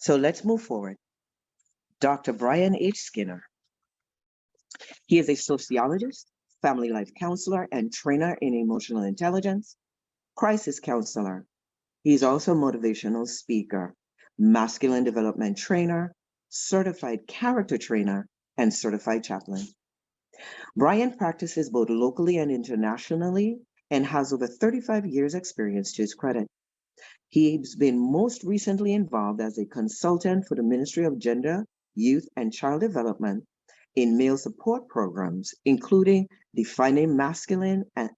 So let's move forward. Dr. Brian H. Skinner. He is a sociologist, family life counselor, and trainer in emotional intelligence, crisis counselor. He's also a motivational speaker, masculine development trainer, certified character trainer, and certified chaplain. Brian practices both locally and internationally and has over 35 years experience to his credit. He's been most recently involved as a consultant for the Ministry of Gender, Youth, and Child Development in male support programs, including defining masculine, and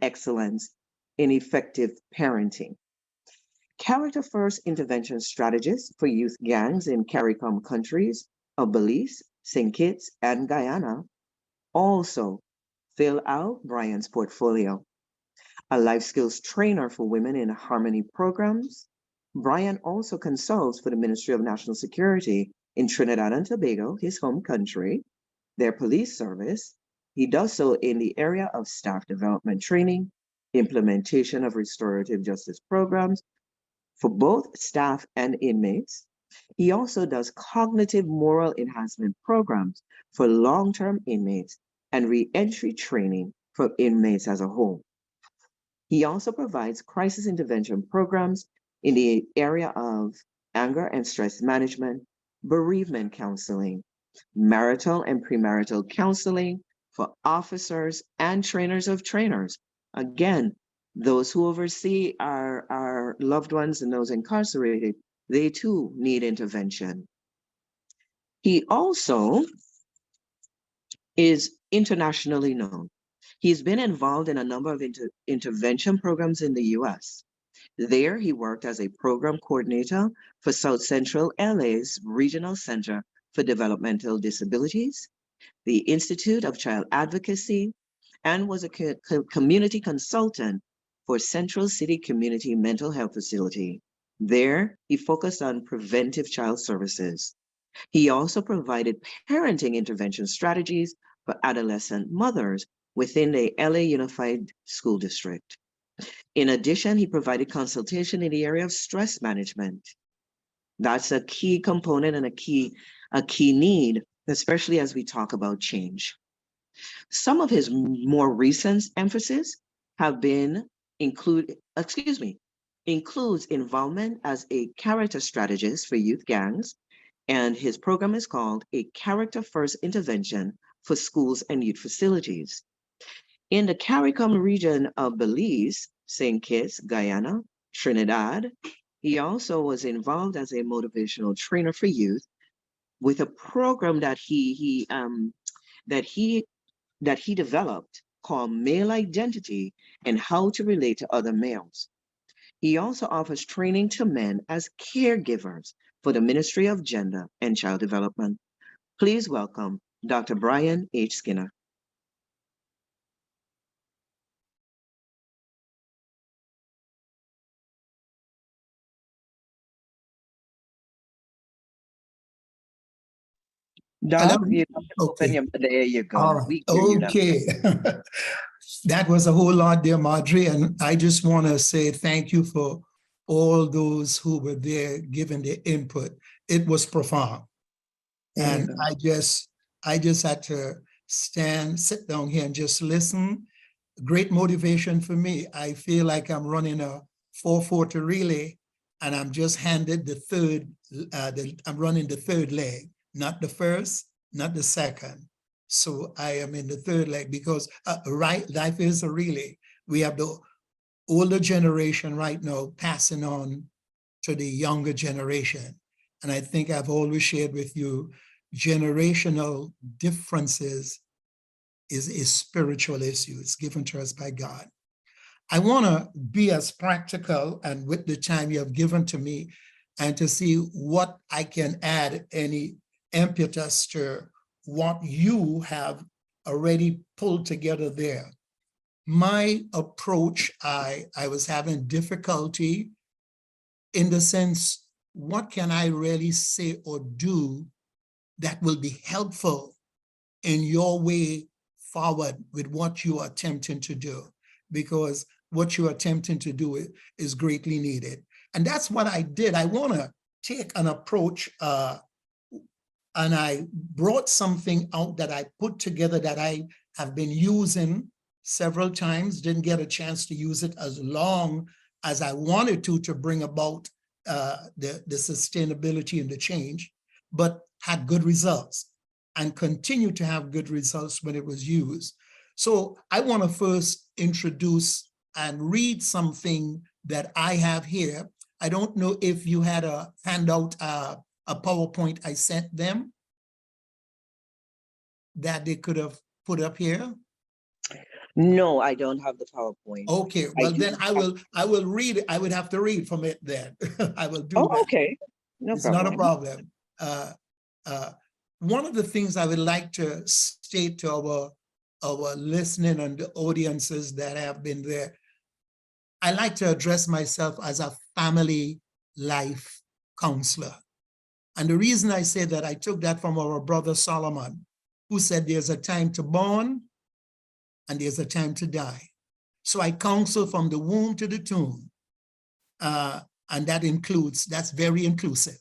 excellence in effective parenting. Character first intervention strategist for youth gangs in CARICOM countries of Belize, St. Kitts, and Guyana also fill out Brian's portfolio. A life skills trainer for women in Harmony programs, Brian also consults for the Ministry of National Security in Trinidad and Tobago, his home country, their police service. He does so in the area of staff development training, implementation of restorative justice programs for both staff and inmates. He also does cognitive moral enhancement programs for long-term inmates and re-entry training for inmates as a whole. He also provides crisis intervention programs in the area of anger and stress management, bereavement counseling, marital and premarital counseling for officers and trainers of trainers. Again, those who oversee our loved ones and those incarcerated, they too need intervention. He also is internationally known. He's been involved in a number of intervention programs in the US. There, he worked as a program coordinator for South Central LA's Regional Center for Developmental Disabilities, the Institute of Child Advocacy, and was a community consultant for Central City Community Mental Health Facility. There, he focused on preventive child services. He also provided parenting intervention strategies for adolescent mothers within the LA Unified School District. In addition, he provided consultation in the area of stress management. That's a key component and a key need, especially as we talk about change. Some of his more recent emphasis have been includes involvement as a character strategist for youth gangs, and his program is called A Character First Intervention for Schools and Youth Facilities. In the CARICOM region of Belize, St. Kitts, Guyana, Trinidad, he also was involved as a motivational trainer for youth with a program that he developed called Male Identity and How to Relate to Other Males. He also offers training to men as caregivers for the Ministry of Gender and Child Development. Please welcome Dr. Brian H. Skinner. Doc, you have to open your, there you go. All right. Okay. That was a whole lot there, Marjorie. And I just want to say thank you for all those who were there giving their input. It was profound. And I just had to sit down here and just listen. Great motivation for me. I feel like I'm running a 440 relay and I'm just handed the third, I'm running the third leg. Not the first, not the second. So I am in the third leg because life is a relay. We have the older generation right now passing on to the younger generation. And I think I've always shared with you, generational differences is a spiritual issue. It's given to us by God. I want to be as practical and with the time you have given to me and to see what I can add any impetus to what you have already pulled together there. My approach, I was having difficulty in the sense, what can I really say or do that will be helpful in your way forward with what you are attempting to do? Because what you are attempting to do is greatly needed. And that's what I did. I want to take an approach, and I brought something out that I put together that I have been using several times, didn't get a chance to use it as long as I wanted to bring about the sustainability and the change, but had good results and continue to have good results when it was used. So I want to first introduce and read something that I have here. I don't know if you had a handout, a PowerPoint I sent them that they could have put up here. No, I don't have the PowerPoint. Okay, well then I will read it. I would have to read from it then. I will do that. Oh, okay. No It's problem. not a problem. One of the things I would like to state to our listening and the audiences that have been there, I like to address myself as a family life counselor. And the reason I say that, I took that from our brother Solomon, who said there's a time to born and there's a time to die. So I counsel from the womb to the tomb. And that's very inclusive,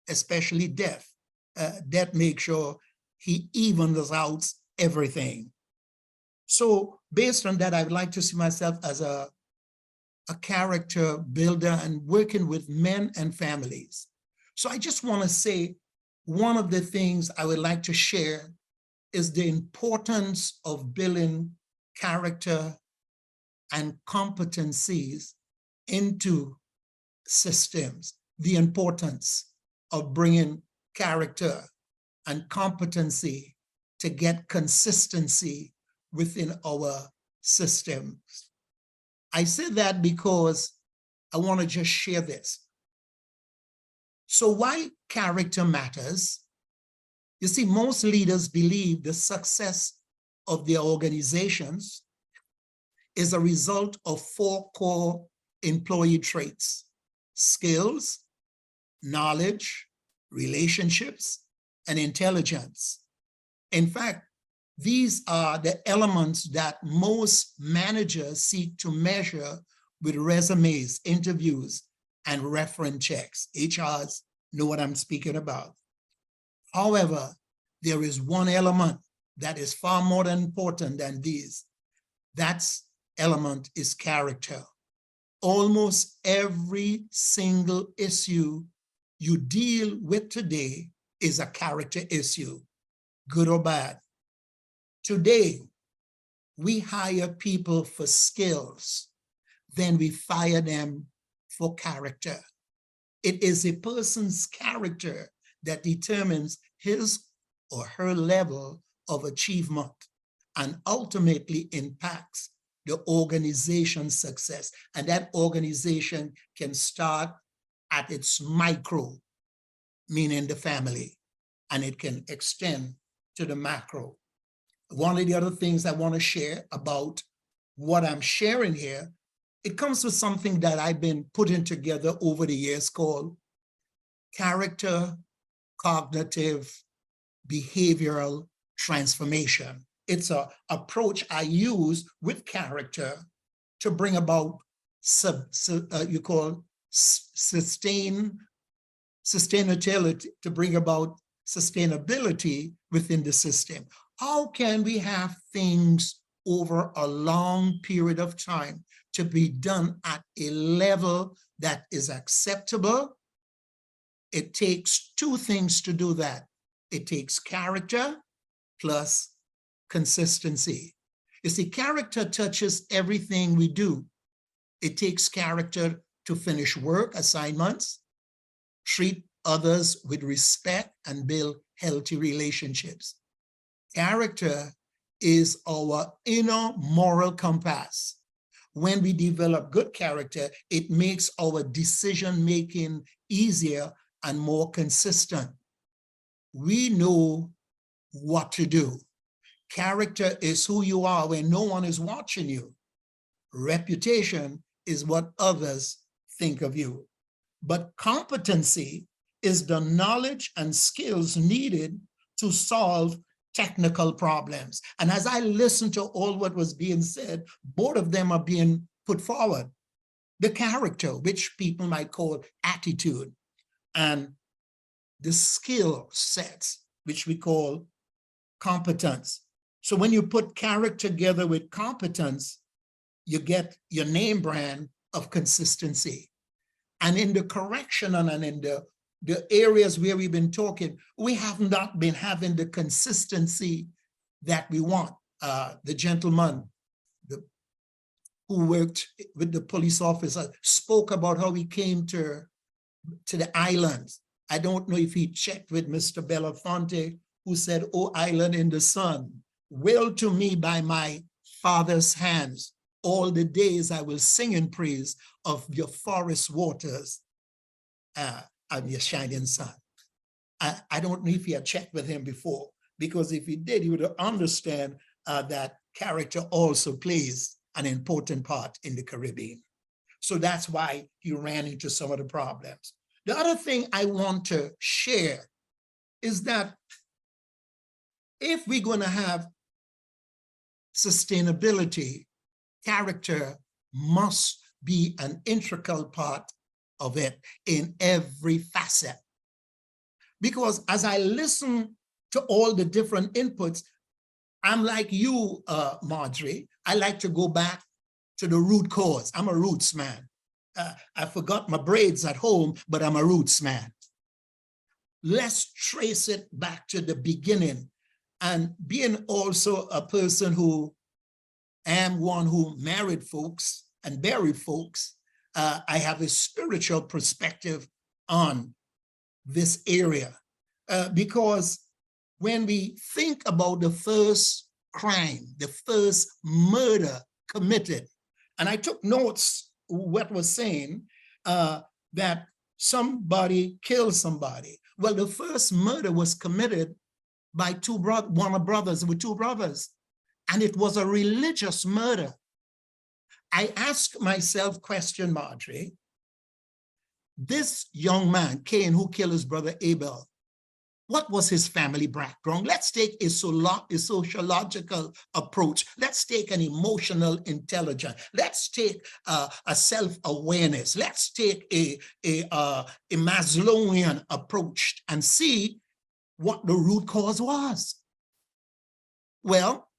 especially death. Death makes sure he evens out everything. So based on that, I would like to see myself as a character builder and working with men and families. So I just want to say, one of the things I would like to share is the importance of building character and competencies into systems, the importance of bringing character and competency to get consistency within our systems. I say that because I want to just share this. So why character matters? You see, most leaders believe the success of their organizations is a result of 4 core employee traits: skills, knowledge, relationships, and intelligence. In fact, these are the elements that most managers seek to measure with resumes, interviews, and reference checks. HRs know what I'm speaking about. However, there is one element that is far more important than these. That element is character. Almost every single issue you deal with today is a character issue, good or bad. Today, we hire people for skills, then we fire them for character. It is a person's character that determines his or her level of achievement and ultimately impacts the organization's success. And that organization can start at its micro, meaning the family, and it can extend to the macro. One of the other things I want to share about what I'm sharing here, it comes with something that I've been putting together over the years called character, cognitive, behavioral transformation. It's an approach I use with character to bring about sustainability, to bring about sustainability within the system. How can we have things over a long period of time to be done at a level that is acceptable? It takes 2 things to do that. It takes character plus consistency. You see, character touches everything we do. It takes character to finish work assignments, treat others with respect, and build healthy relationships. Character is our inner moral compass. When we develop good character, it makes our decision-making easier and more consistent. We know what to do. Character is who you are when no one is watching you. Reputation is what others think of you. But competency is the knowledge and skills needed to solve technical problems. And as I listened to all what was being said, both of them are being put forward. the character, which people might call attitude, and the skill sets, which we call competence. So when you put character together with competence, you get your name brand of consistency. And in the correction and in the areas where we've been talking, we have not been having the consistency that we want. The gentleman who worked with the police officer spoke about how he came to the islands. I don't know if he checked with Mr. Belafonte, who said, "Oh, island in the sun, willed to me by my father's hands. All the days I will sing in praise of your forest waters and your shining sun." I don't know if he had checked with him before, because if he did, he would understand that character also plays an important part in the Caribbean. So that's why he ran into some of the problems. The other thing I want to share is that if we're going to have sustainability, character must be an integral part of it in every facet. Because as I listen to all the different inputs, I'm like you, Marjorie. I like to go back to the root cause. I'm a roots man. I forgot my braids at home, but I'm a roots man. Let's trace it back to the beginning. And being also a person who am one who married folks and buried folks, I have a spiritual perspective on this area. Because when we think about the first crime, the first murder committed, and I took notes what was saying that somebody killed somebody. Well, the first murder was committed by two brothers, and it was a religious murder. I asked myself question, Marjorie, this young man, Cain, who killed his brother Abel, what was his family background? Let's take a sociological approach. Let's take an emotional intelligence. Let's take a self-awareness. Let's take a Maslowian approach and see what the root cause was. Well,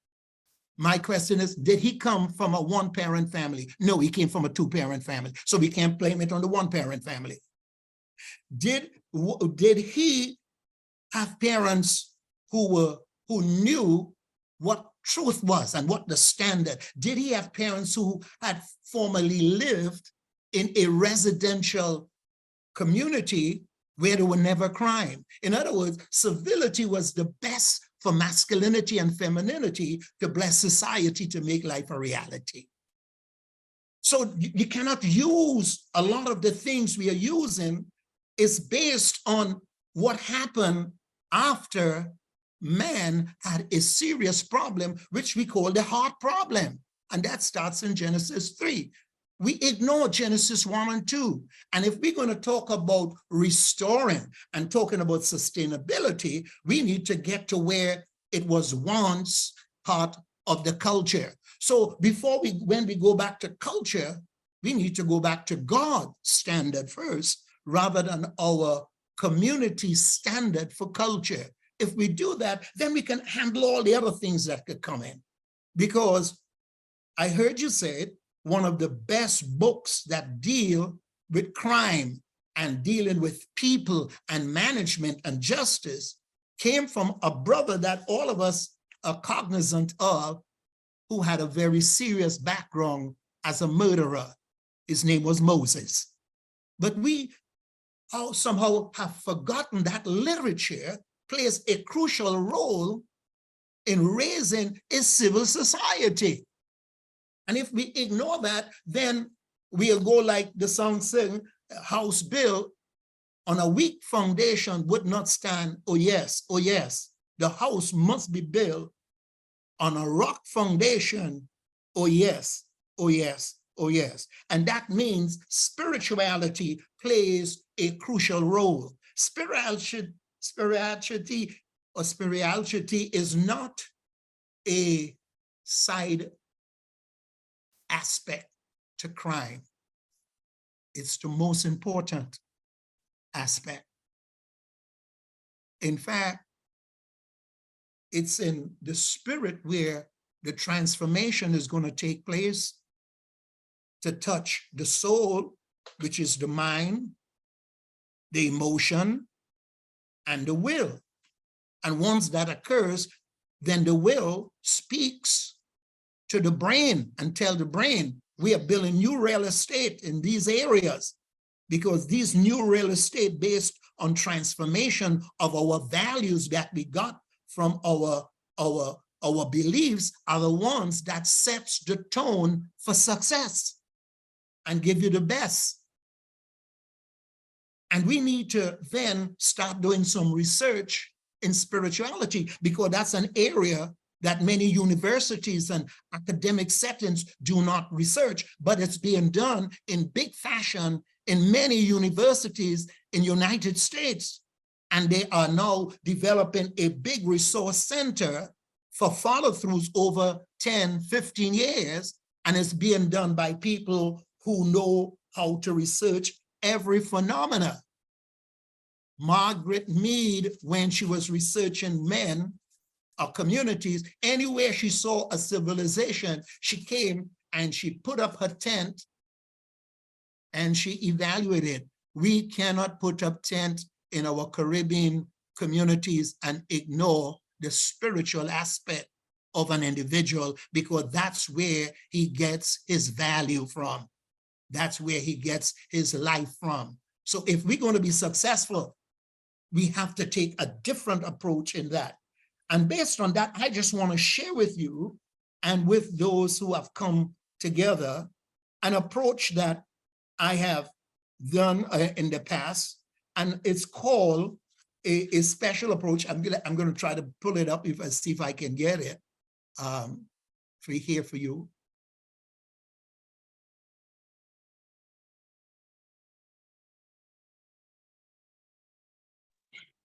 my question is, did he come from a one-parent family? No, he came from a two-parent family. So we can't blame it on the one-parent family. Did he have parents who knew what truth was and what the standard? Did he have parents who had formerly lived in a residential community where there were never crime? In other words, civility was the best for masculinity and femininity to bless society, to make life a reality. So you cannot use a lot of the things we are using is based on what happened after man had a serious problem, which we call the heart problem. And that starts in Genesis 3. We ignore Genesis 1 and 2. And if we're going to talk about restoring and talking about sustainability, we need to get to where it was once part of the culture. So when we go back to culture, we need to go back to God's standard first, rather than our community standard for culture. If we do that, then we can handle all the other things that could come in. Because I heard you say it, one of the best books that deal with crime and dealing with people and management and justice came from a brother that all of us are cognizant of, who had a very serious background as a murderer. His name was Moses. But we somehow have forgotten that literature plays a crucial role in raising a civil society. And if we ignore that, then we'll go like the song saying, house built on a weak foundation would not stand. Oh yes, the house must be built on a rock foundation. Oh yes, oh yes, oh yes. And that means spirituality plays a crucial role. Spirituality is not a side aspect to crime. It's the most important aspect. In fact, it's in the spirit where the transformation is going to take place to touch the soul, which is the mind, the emotion, and the will. And once that occurs, then the will speaks to the brain and tell the brain, we are building new real estate in these areas, because these new real estate based on transformation of our values that we got from our beliefs are the ones that sets the tone for success and give you the best. And we need to then start doing some research in spirituality, because that's an area that many universities and academic settings do not research, but it's being done in big fashion in many universities in the United States. And they are now developing a big resource center for follow-throughs over 10, 15 years. And it's being done by people who know how to research every phenomena. Margaret Mead, when she was researching men or communities, anywhere she saw a civilization, she came and she put up her tent and she evaluated. We cannot put up tent in our Caribbean communities and ignore the spiritual aspect of an individual, because that's where he gets his value from. That's where he gets his life from. So if we're going to be successful, we have to take a different approach in that. And based on that, I just want to share with you and with those who have come together an approach that I have done in the past, and it's called a special approach. I'm going to try to pull it up see if I can get it here for you.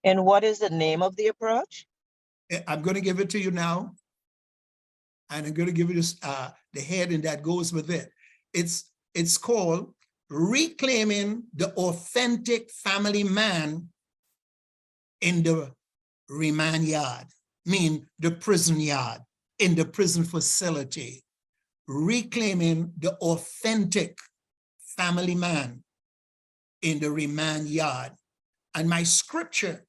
And what is the name of the approach? I'm going to give it to you now. And I'm going to give you this, the heading that goes with it. It's called Reclaiming the Authentic Family Man in the Remand Yard, mean the prison yard, in the prison facility. Reclaiming the authentic family man in the remand yard. And my scripture,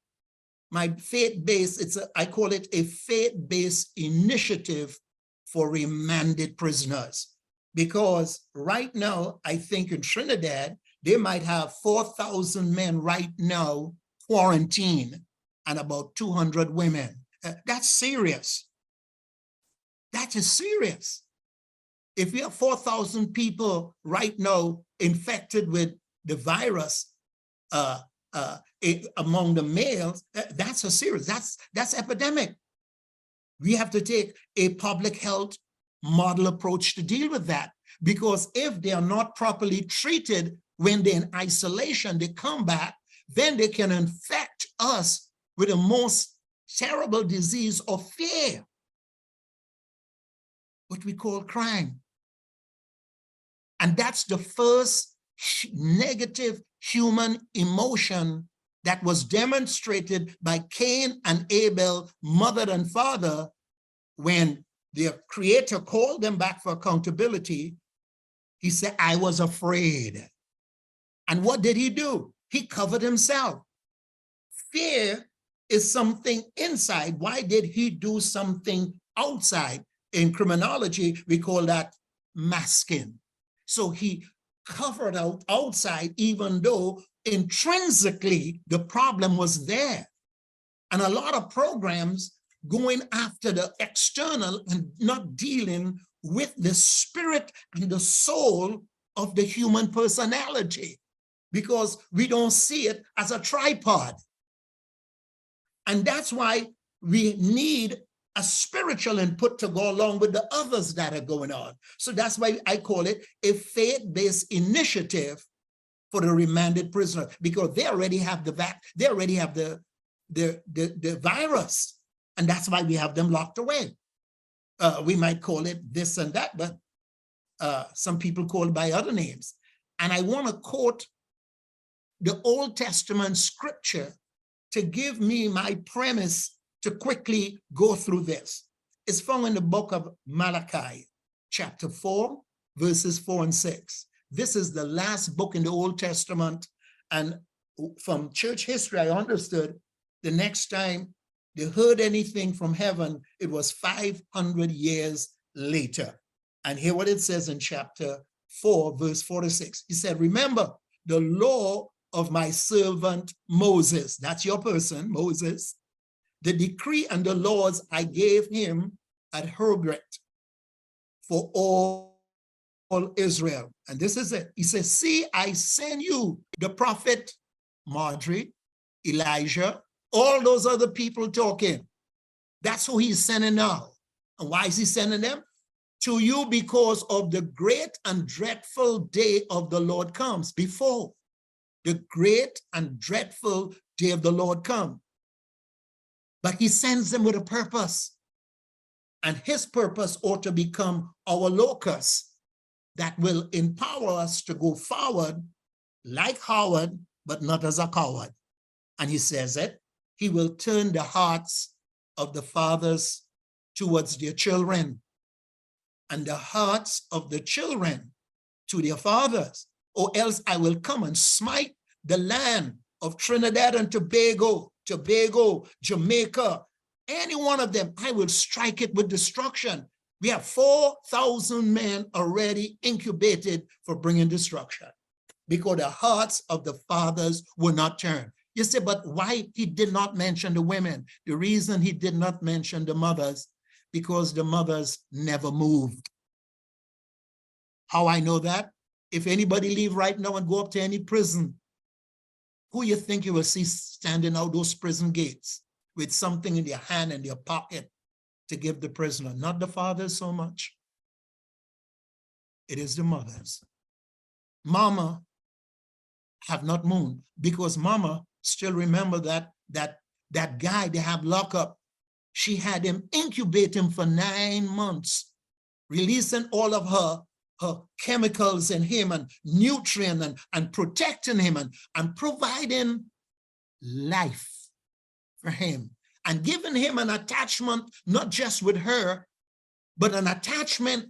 my faith-based, I call it a faith-based initiative for remanded prisoners. Because right now, I think in Trinidad, they might have 4,000 men right now quarantined and about 200 women. That's serious. That is serious. If we have 4,000 people right now infected with the virus among the males, that's a serious, that's epidemic. We have to take a public health model approach to deal with that, because if they are not properly treated when they're in isolation, they come back, then they can infect us with the most terrible disease of fear, what we call crime. And that's the first negative human emotion that was demonstrated by Cain and Abel, mother and father, when their creator called them back for accountability. He said, I was afraid. And what did he do? He covered himself. Fear is something inside. Why did he do something outside? In criminology, we call that masking. So he covered outside, even though intrinsically the problem was there. And a lot of programs going after the external and not dealing with the spirit and the soul of the human personality, because we don't see it as a tripod. And that's why we need a spiritual input to go along with the others that are going on. So that's why I call it a faith-based initiative for the remanded prisoner, because they already have the virus, and that's why we have them locked away. We might call it this and that, but some people call it by other names. And I want to quote the Old Testament scripture to give me my premise to quickly go through this. It's found in the book of Malachi, chapter 4, verses 4 and 6. This is the last book in the Old Testament. And from church history, I understood the next time they heard anything from heaven, it was 500 years later. And hear what it says in chapter 4, verse 46. He said, remember the law of my servant Moses. That's your person, Moses. The decree and the laws I gave him at Horeb for all Israel. And this is it. He says, see, I send you the prophet Marjorie, Elijah, all those other people talking. That's who he's sending now. And why is he sending them? To you because of the great and dreadful day of the Lord comes. Before the great and dreadful day of the Lord come. But he sends them with a purpose. And his purpose ought to become our locus that will empower us to go forward like Howard, but not as a coward. And he says it, he will turn the hearts of the fathers towards their children and the hearts of the children to their fathers, or else I will come and smite the land of Trinidad and Tobago, Jamaica, any one of them, I will strike it with destruction. We have 4,000 men already incubated for bringing destruction because the hearts of the fathers will not turn. You say, but why he did not mention the women? The reason he did not mention the mothers, because the mothers never moved. How I know that? If anybody leave right now and go up to any prison, who you think you will see standing out those prison gates with something in their hand and their pocket to give the prisoner? Not the fathers so much. It is the mothers. Mama have not moved because mama still remember that guy they have locked up. She had him incubate him for 9 months, releasing all of her chemicals in him and nutrient and protecting him and providing life for him and giving him an attachment, not just with her, but an attachment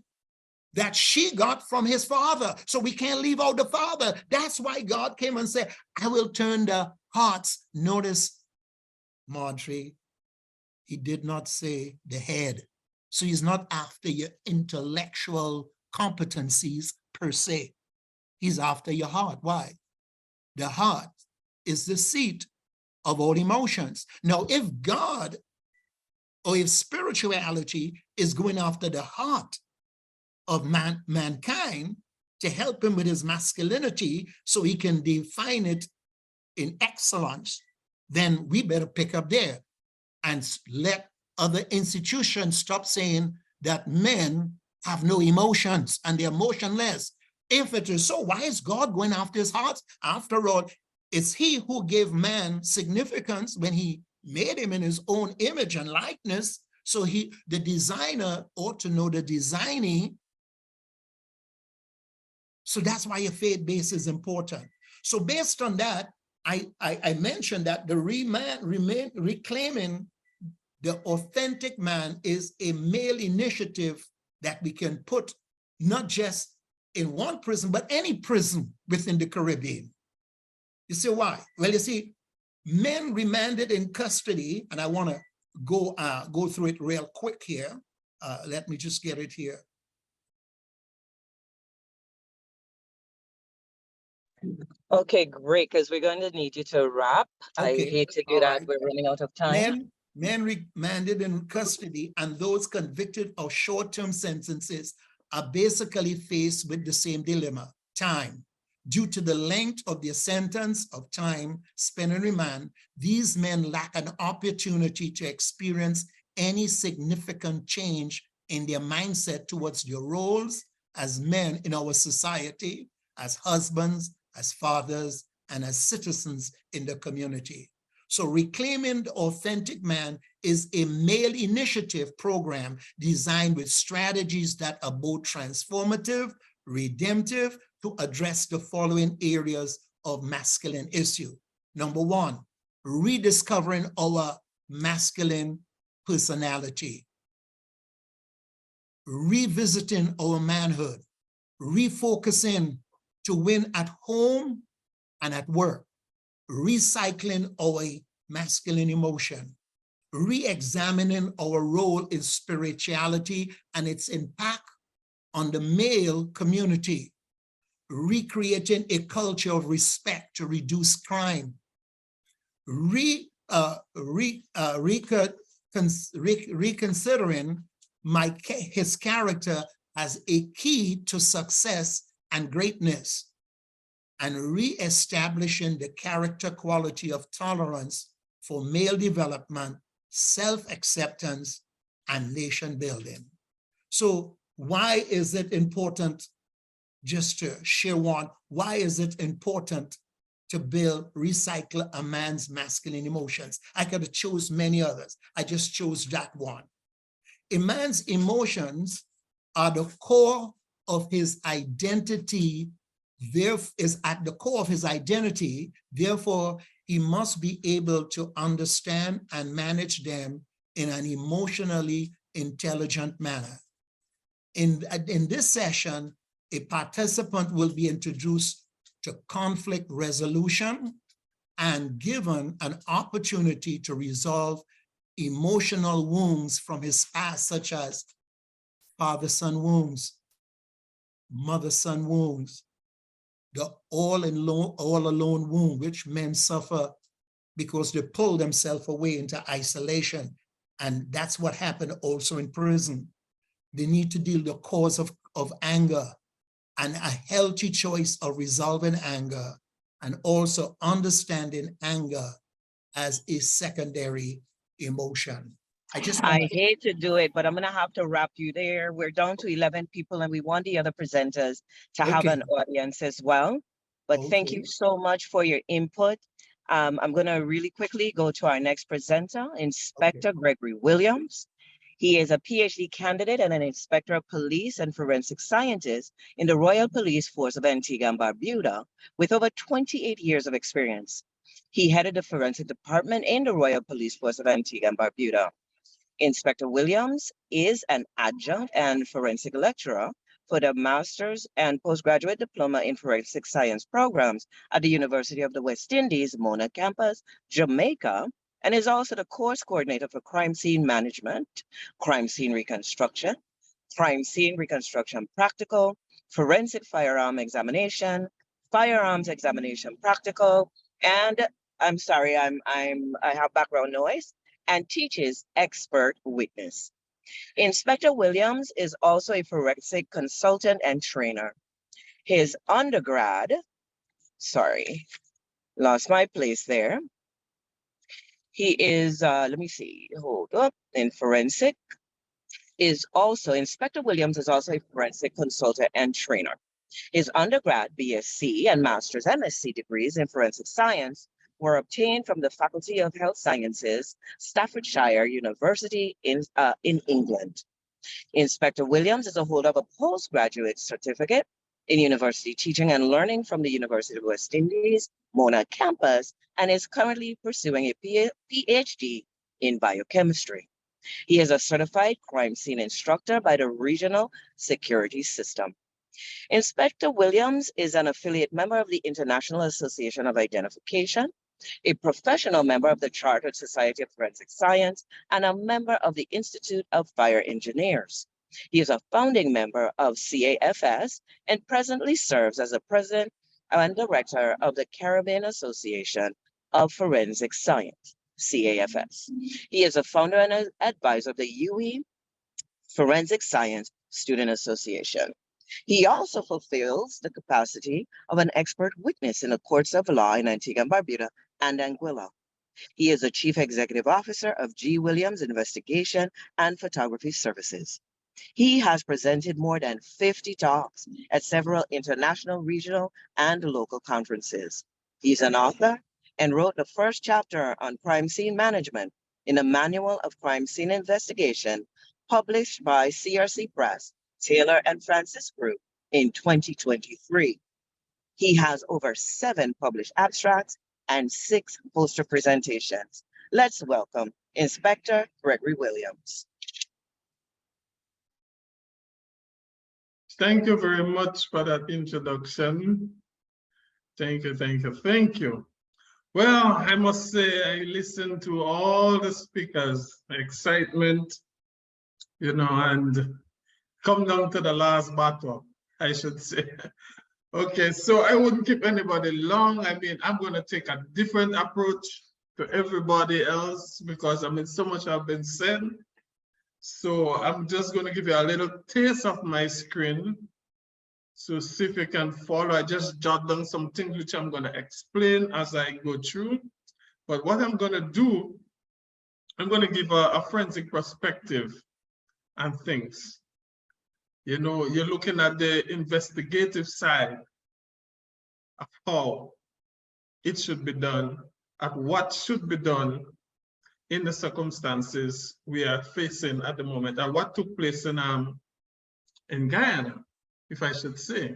that she got from his father. So we can't leave out the father. That's why God came and said, I will turn the hearts. Notice, Marjorie, he did not say the head. So he's not after your intellectual competencies per se. He's after your heart. Why? The heart is the seat of all emotions. Now, if God or if spirituality is going after the heart of mankind to help him with his masculinity so he can define it in excellence, then we better pick up there and let other institutions stop saying that men have no emotions and they're emotionless. If it is so, why is God going after his heart? After all, it's he who gave man significance when he made him in his own image and likeness. So the designer ought to know the designing. So that's why your faith base is important. So based on that, I mentioned that the reclaiming the authentic man is a male initiative that we can put not just in one prison, but any prison within the Caribbean. You see why? Well, you see, men remanded in custody, and I want to go through it real quick here. Let me just get it here. Okay, great, because we're going to need you to wrap. Okay. I hate to do All that. right. We're running out of time. Men remanded in custody and those convicted of short-term sentences are basically faced with the same dilemma, time. Due to the length of their sentence of time spent in remand, these men lack an opportunity to experience any significant change in their mindset towards their roles as men in our society, as husbands, as fathers, and as citizens in the community. So reclaiming the authentic man is a male initiative program designed with strategies that are both transformative, redemptive, to address the following areas of masculine issue. Number one, rediscovering our masculine personality, revisiting our manhood, refocusing to win at home and at work, recycling our masculine emotion, re-examining our role in spirituality and its impact on the male community, recreating a culture of respect to reduce crime, reconsidering his character as a key to success and greatness, and re-establishing the character quality of tolerance for male development, self-acceptance, and nation building. So why is it important, just to share one, why is it important to recycle a man's masculine emotions? I could have chose many others. I just chose that one. A man's emotions are the core of his identity, is at the core of his identity. Therefore, he must be able to understand and manage them in an emotionally intelligent manner. In this session, a participant will be introduced to conflict resolution and given an opportunity to resolve emotional wounds from his past, such as father-son wounds, mother-son wounds, the all-alone wound, which men suffer because they pull themselves away into isolation. And that's what happened also in prison. They need to deal with the cause of anger and a healthy choice of resolving anger, and also understanding anger as a secondary emotion. I hate to do it, but I'm going to have to wrap you there. We're down to 11 people and we want the other presenters to have an audience as well. But thank you so much for your input. I'm going to really quickly go to our next presenter, Inspector Gregory Williams. He is a PhD candidate and an inspector of police and forensic scientist in the Royal Police Force of Antigua and Barbuda with over 28 years of experience. He headed the forensic department in the Royal Police Force of Antigua and Barbuda. Inspector Williams is an adjunct and forensic lecturer for the master's and postgraduate diploma in forensic science programs at the University of the West Indies, Mona campus, Jamaica, and is also the course coordinator for crime scene management, crime scene reconstruction practical, forensic firearms examination practical, and I'm sorry, I have background noise, and teaches expert witness. Inspector Williams is also a forensic consultant and trainer. His undergrad, sorry, lost my place there. He is, let me see, hold up, in forensic, Inspector Williams is also a forensic consultant and trainer. His undergrad, BSc, and master's MSc degrees in forensic science were obtained from the Faculty of Health Sciences, Staffordshire University in England. Inspector Williams is a holder of a postgraduate certificate in university teaching and learning from the University of West Indies, Mona campus, and is currently pursuing a PhD in biochemistry. He is a certified crime scene instructor by the Regional Security System. Inspector Williams is an affiliate member of the International Association of Identification, a professional member of the Chartered Society of Forensic Science, and a member of the Institute of Fire Engineers. He is a founding member of CAFS and presently serves as a president and director of the Caribbean Association of Forensic Science, CAFS. He is a founder and advisor of the UE Forensic Science Student Association. He also fulfills the capacity of an expert witness in the courts of law in Antigua and Barbuda and Anguilla. He is the Chief Executive Officer of G. Williams Investigation and Photography Services. He has presented more than 50 talks at several international, regional, and local conferences. He's an author and wrote the first chapter on crime scene management in a Manual of Crime Scene Investigation published by CRC Press, Taylor and Francis Group in 2023. He has over 7 published abstracts and 6 poster presentations. Let's welcome Inspector Gregory Williams. Thank you very much for that introduction. Thank you, thank you, thank you. Well, I must say I listened to all the speakers, excitement, you know, and come down to the last battle, I should say. Okay, so I wouldn't keep anybody long. I mean, I'm going to take a different approach to everybody else because I mean, so much has been said. So I'm just going to give you a little taste of my screen. So see if you can follow. I just jot down some things which I'm going to explain as I go through. But what I'm going to do, I'm going to give a forensic perspective and things. You know, you're looking at the investigative side of how it should be done, at what should be done in the circumstances we are facing at the moment, and what took place in Guyana, if I should say.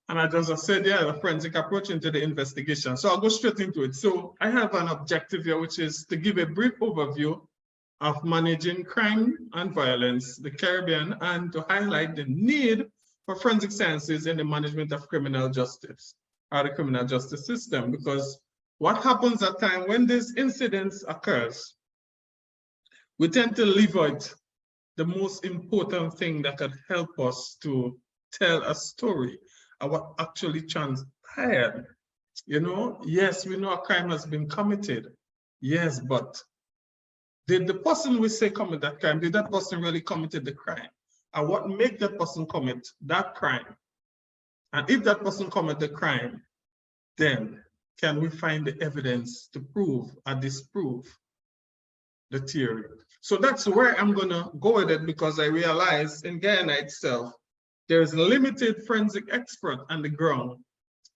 And as I said, yeah, the forensic approach into the investigation. So I'll go straight into it. So I have an objective here, which is to give a brief overview of managing crime and violence, the Caribbean, and to highlight the need for forensic sciences in the management of criminal justice, or the criminal justice system. Because what happens at time when these incidents occurs, we tend to leave out the most important thing that could help us to tell a story of what actually transpired. You know, yes, we know a crime has been committed. Yes, but did the person we say commit that crime, did that person really committed the crime? And what made that person commit that crime? And if that person commit the crime, then can we find the evidence to prove or disprove the theory? So that's where I'm gonna go with it, because I realize in Guyana itself, there's limited forensic expert on the ground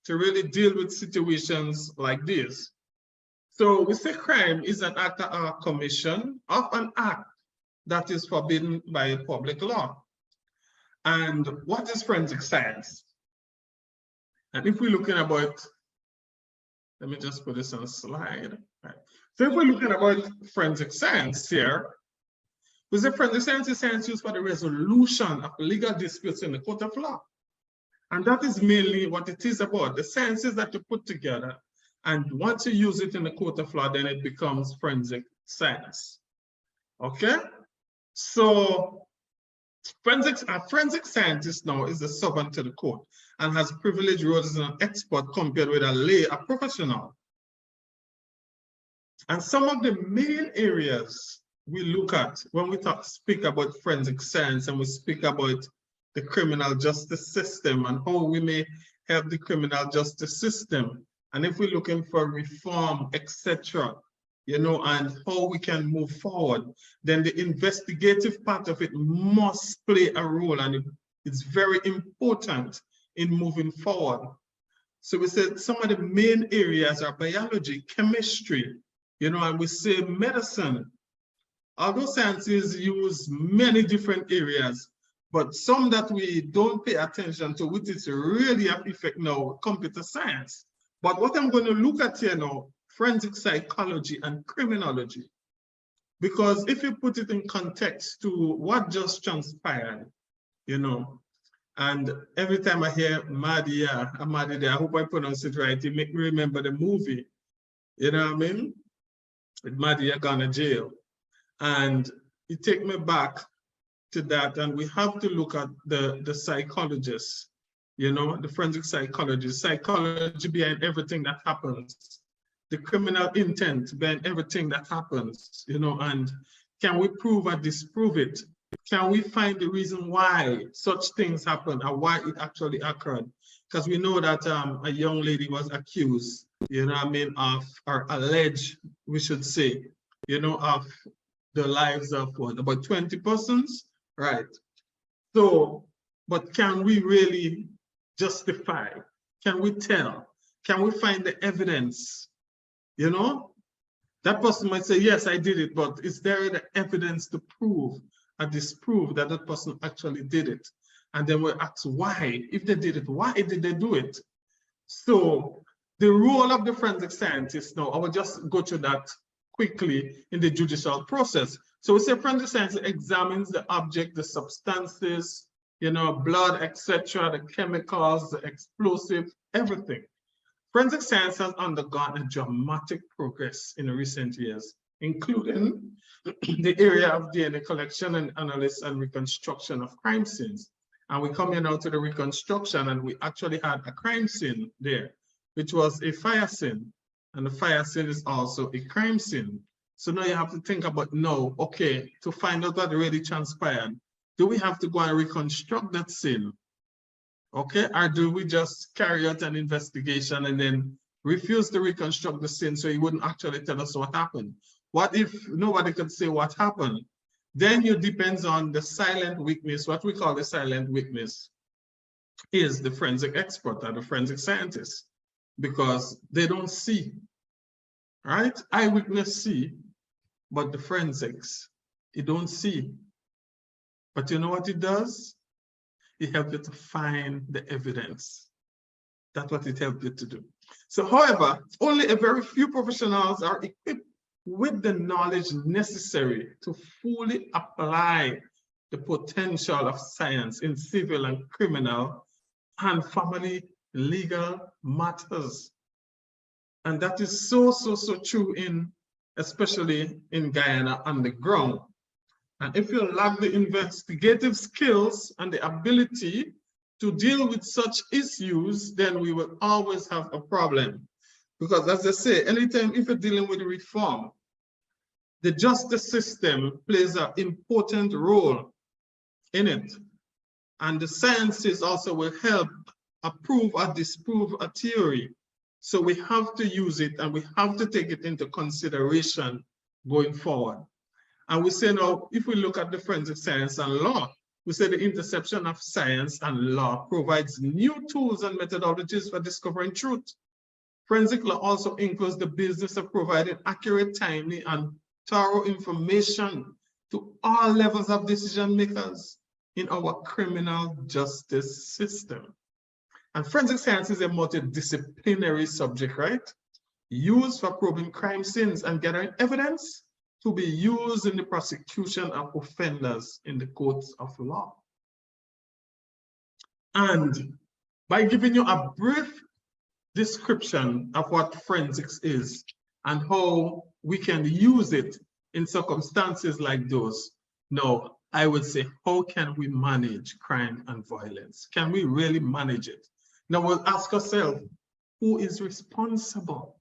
to really deal with situations like this. So we say crime is an act or commission of an act that is forbidden by public law. And what is forensic science? And if we're looking about, let me just put this on a slide. Right. So if we're looking about forensic science here, we say forensic science is science used for the resolution of legal disputes in the court of law. And that is mainly what it is about, the sciences that you put together. And once you use it in the court of law, then it becomes forensic science. Okay? So a forensic scientist now is a servant to the court and has privileged roles as an expert compared with a lay, a professional. And some of the main areas we look at when we speak about forensic science and we speak about the criminal justice system and how we may help the criminal justice system. And if we're looking for reform, etc., you know, and how we can move forward, then the investigative part of it must play a role, and it's very important in moving forward. So we said some of the main areas are biology, chemistry, you know, and we say medicine. Although sciences use many different areas, but some that we don't pay attention to, which is really of effect now, computer science. But what I'm going to look at here now, forensic psychology and criminology. Because if you put it in context to what just transpired, you know, and every time I hear Mahdia, I hope I pronounce it right, it make me remember the movie, you know what I mean? With Mahdia gone to jail. And it take me back to that, and we have to look at the psychologists, you know, the forensic psychology behind everything that happens, the criminal intent behind everything that happens, you know, and can we prove or disprove it? Can we find the reason why such things happen or why it actually occurred? Because we know that a young lady was accused, you know what I mean, of, or alleged, we should say, you know, of the lives of what, about 20 persons, right? So, but can we really justify? Can we tell? Can we find the evidence? You know, that person might say, yes, I did it, but is there the evidence to prove or disprove that that person actually did it? And then we ask why. If they did it, why did they do it? So the role of the forensic scientist now, I will just go through that quickly in the judicial process. So we say forensic science examines the object, the substances, you know, blood, etc., the chemicals, the explosive, everything. Forensic science has undergone a dramatic progress in recent years, including the area of DNA collection and analysis and reconstruction of crime scenes. And we come here now to the reconstruction, and we actually had a crime scene there, which was a fire scene. And the fire scene is also a crime scene. So now you have to think about, no, okay, to find out what really transpired, do we have to go and reconstruct that scene? Okay, or do we just carry out an investigation and then refuse to reconstruct the scene so he wouldn't actually tell us what happened? What if nobody could say what happened? Then it depends on the silent witness. What we call the silent witness is the forensic expert or the forensic scientist, because they don't see, right? Eyewitness see, but the forensics, it don't see. But you know what it does? It helps you to find the evidence. That's what it helps you to do. So, however, only a very few professionals are equipped with the knowledge necessary to fully apply the potential of science in civil and criminal and family legal matters. And that is so true in, especially in Guyana on the ground. And if you lack the investigative skills and the ability to deal with such issues, then we will always have a problem. Because as I say, anytime if you're dealing with reform, the justice system plays an important role in it. And the sciences also will help approve or disprove a theory. So we have to use it and we have to take it into consideration going forward. And we say now, if we look at the forensic science and law, we say the intersection of science and law provides new tools and methodologies for discovering truth. Forensic law also includes the business of providing accurate, timely, and thorough information to all levels of decision makers in our criminal justice system. And forensic science is a multidisciplinary subject, right? Used for probing crime scenes and gathering evidence to be used in the prosecution of offenders in the courts of law. And by giving you a brief description of what forensics is and how we can use it in circumstances like those, now I would say, how can we manage crime and violence? Can we really manage it? Now we'll ask ourselves, who is responsible?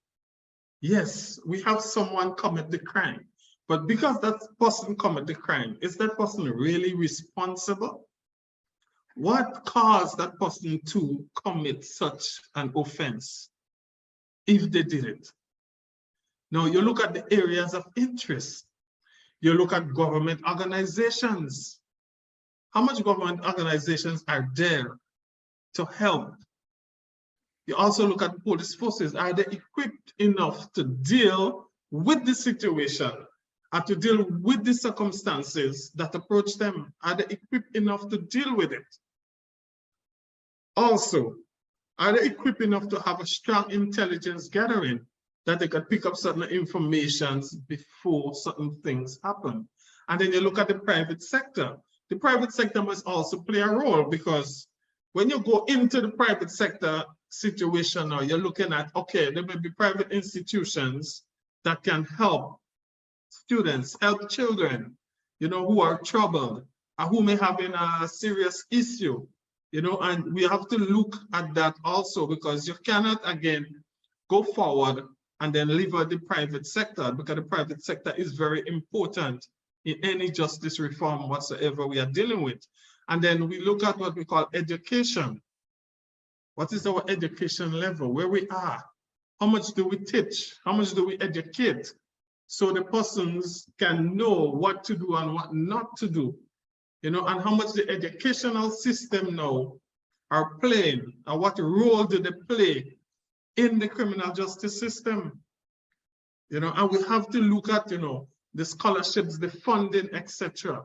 Yes, we have someone commit the crime, but because that person commit the crime, is that person really responsible? What caused that person to commit such an offense, if they did it? Now you look at the areas of interest. You look at government organizations. How much government organizations are there to help? You also look at police forces. Are they equipped enough to deal with the situation and to deal with the circumstances that approach them? Are they equipped enough to deal with it? Also, are they equipped enough to have a strong intelligence gathering that they can pick up certain information before certain things happen? And then you look at the private sector. The private sector must also play a role, because when you go into the private sector situation now, you're looking at, okay, there may be private institutions that can help students, help children, you know, who are troubled or who may have a serious issue, you know, and we have to look at that also, because you cannot, again, go forward and then leave out the private sector, because the private sector is very important in any justice reform whatsoever we are dealing with. And then we look at what we call education. What is our education level, where we are? How much do we teach? How much do we educate? So the persons can know what to do and what not to do, you know, and how much the educational system now are playing, and what role do they play in the criminal justice system? You know, and we have to look at, you know, the scholarships, the funding, etc.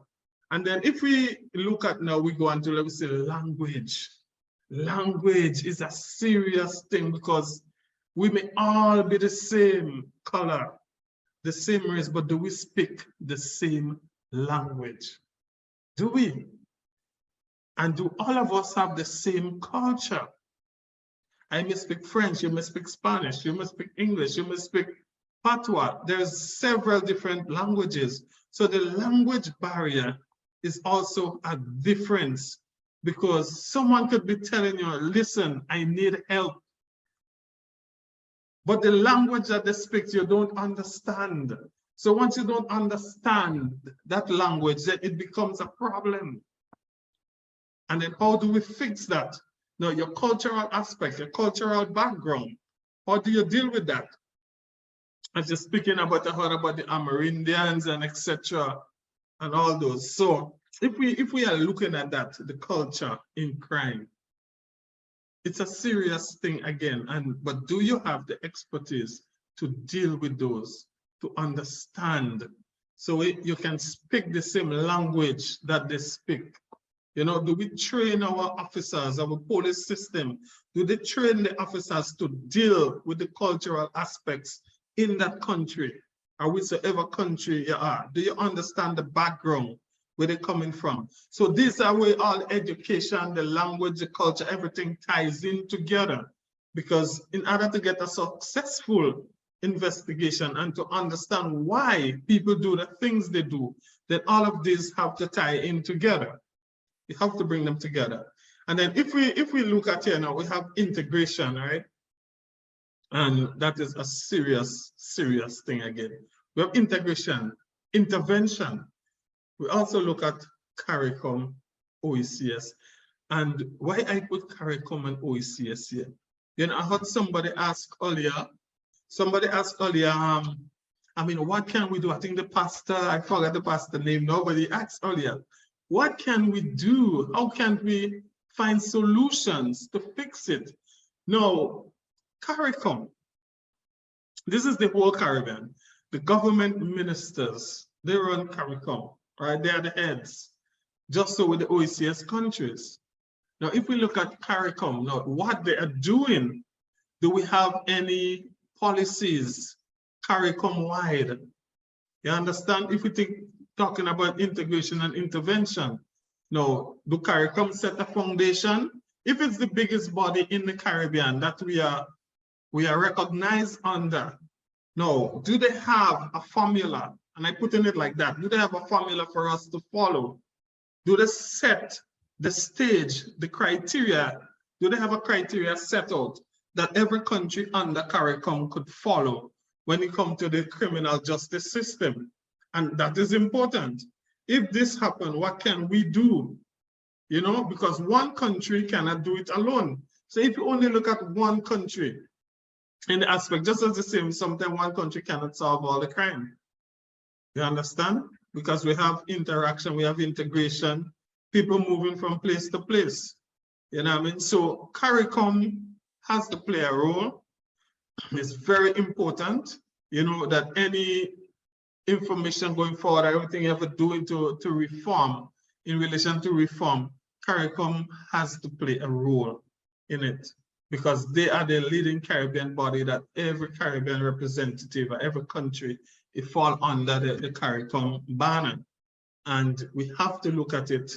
And then if we look at now, we go on to, let me say, language. Language is a serious thing because we may all be the same color, the same race, but do we speak the same language? Do we? And do all of us have the same culture? I may speak French, you may speak Spanish, you may speak English, you may speak Patois. There's several different languages. So the language barrier is also a difference because someone could be telling you, listen, I need help. But the language that they speak, you don't understand. So once you don't understand that language, then it becomes a problem. And then how do we fix that? Now, your cultural aspect, your cultural background, how do you deal with that? As you're speaking about the Amerindians and etc. and all those. So if we are looking at that, the culture in crime, it's a serious thing again. But do you have the expertise to deal with those, to understand? So you can speak the same language that they speak. You know, do we train our officers, our police system? Do they train the officers to deal with the cultural aspects in that country or whichever country you are? Do you understand the background where they're coming from? So these are where all education, the language, the culture, everything ties in together. Because in order to get a successful investigation and to understand why people do the things they do, then all of these have to tie in together. You have to bring them together. And then if we look at here now, we have integration, right? And that is a serious, serious thing again. We have integration, intervention. We also look at CARICOM, OECS. And why I put CARICOM and OECS here? You know, I heard somebody ask earlier, I mean, what can we do? I think the pastor, I forgot the pastor name, nobody asked earlier. What can we do? How can we find solutions to fix it? No, CARICOM, this is the whole Caribbean. The government ministers, they run CARICOM, right? They are the heads, just so with the OECS countries. Now, if we look at CARICOM, now what they are doing, do we have any policies CARICOM-wide? You understand? If we think, talking about integration and intervention. Now, do CARICOM set a foundation? If it's the biggest body in the Caribbean that we are recognized under, no, do they have a formula? And I put in it like that. Do they have a formula for us to follow? Do they set the stage, the criteria? Do they have a criteria set out that every country under CARICOM could follow when it comes to the criminal justice system? And that is important. If this happens, what can we do? You know, because one country cannot do it alone. So if you only look at one country in the aspect, just as the same, sometimes one country cannot solve all the crime. You understand? Because we have interaction, we have integration, people moving from place to place. You know what I mean? So CARICOM has to play a role. It's very important, you know, that any information going forward, everything you ever doing to reform, in relation to reform, CARICOM has to play a role in it because they are the leading Caribbean body that every Caribbean representative or every country, it fall under the CARICOM banner. And we have to look at it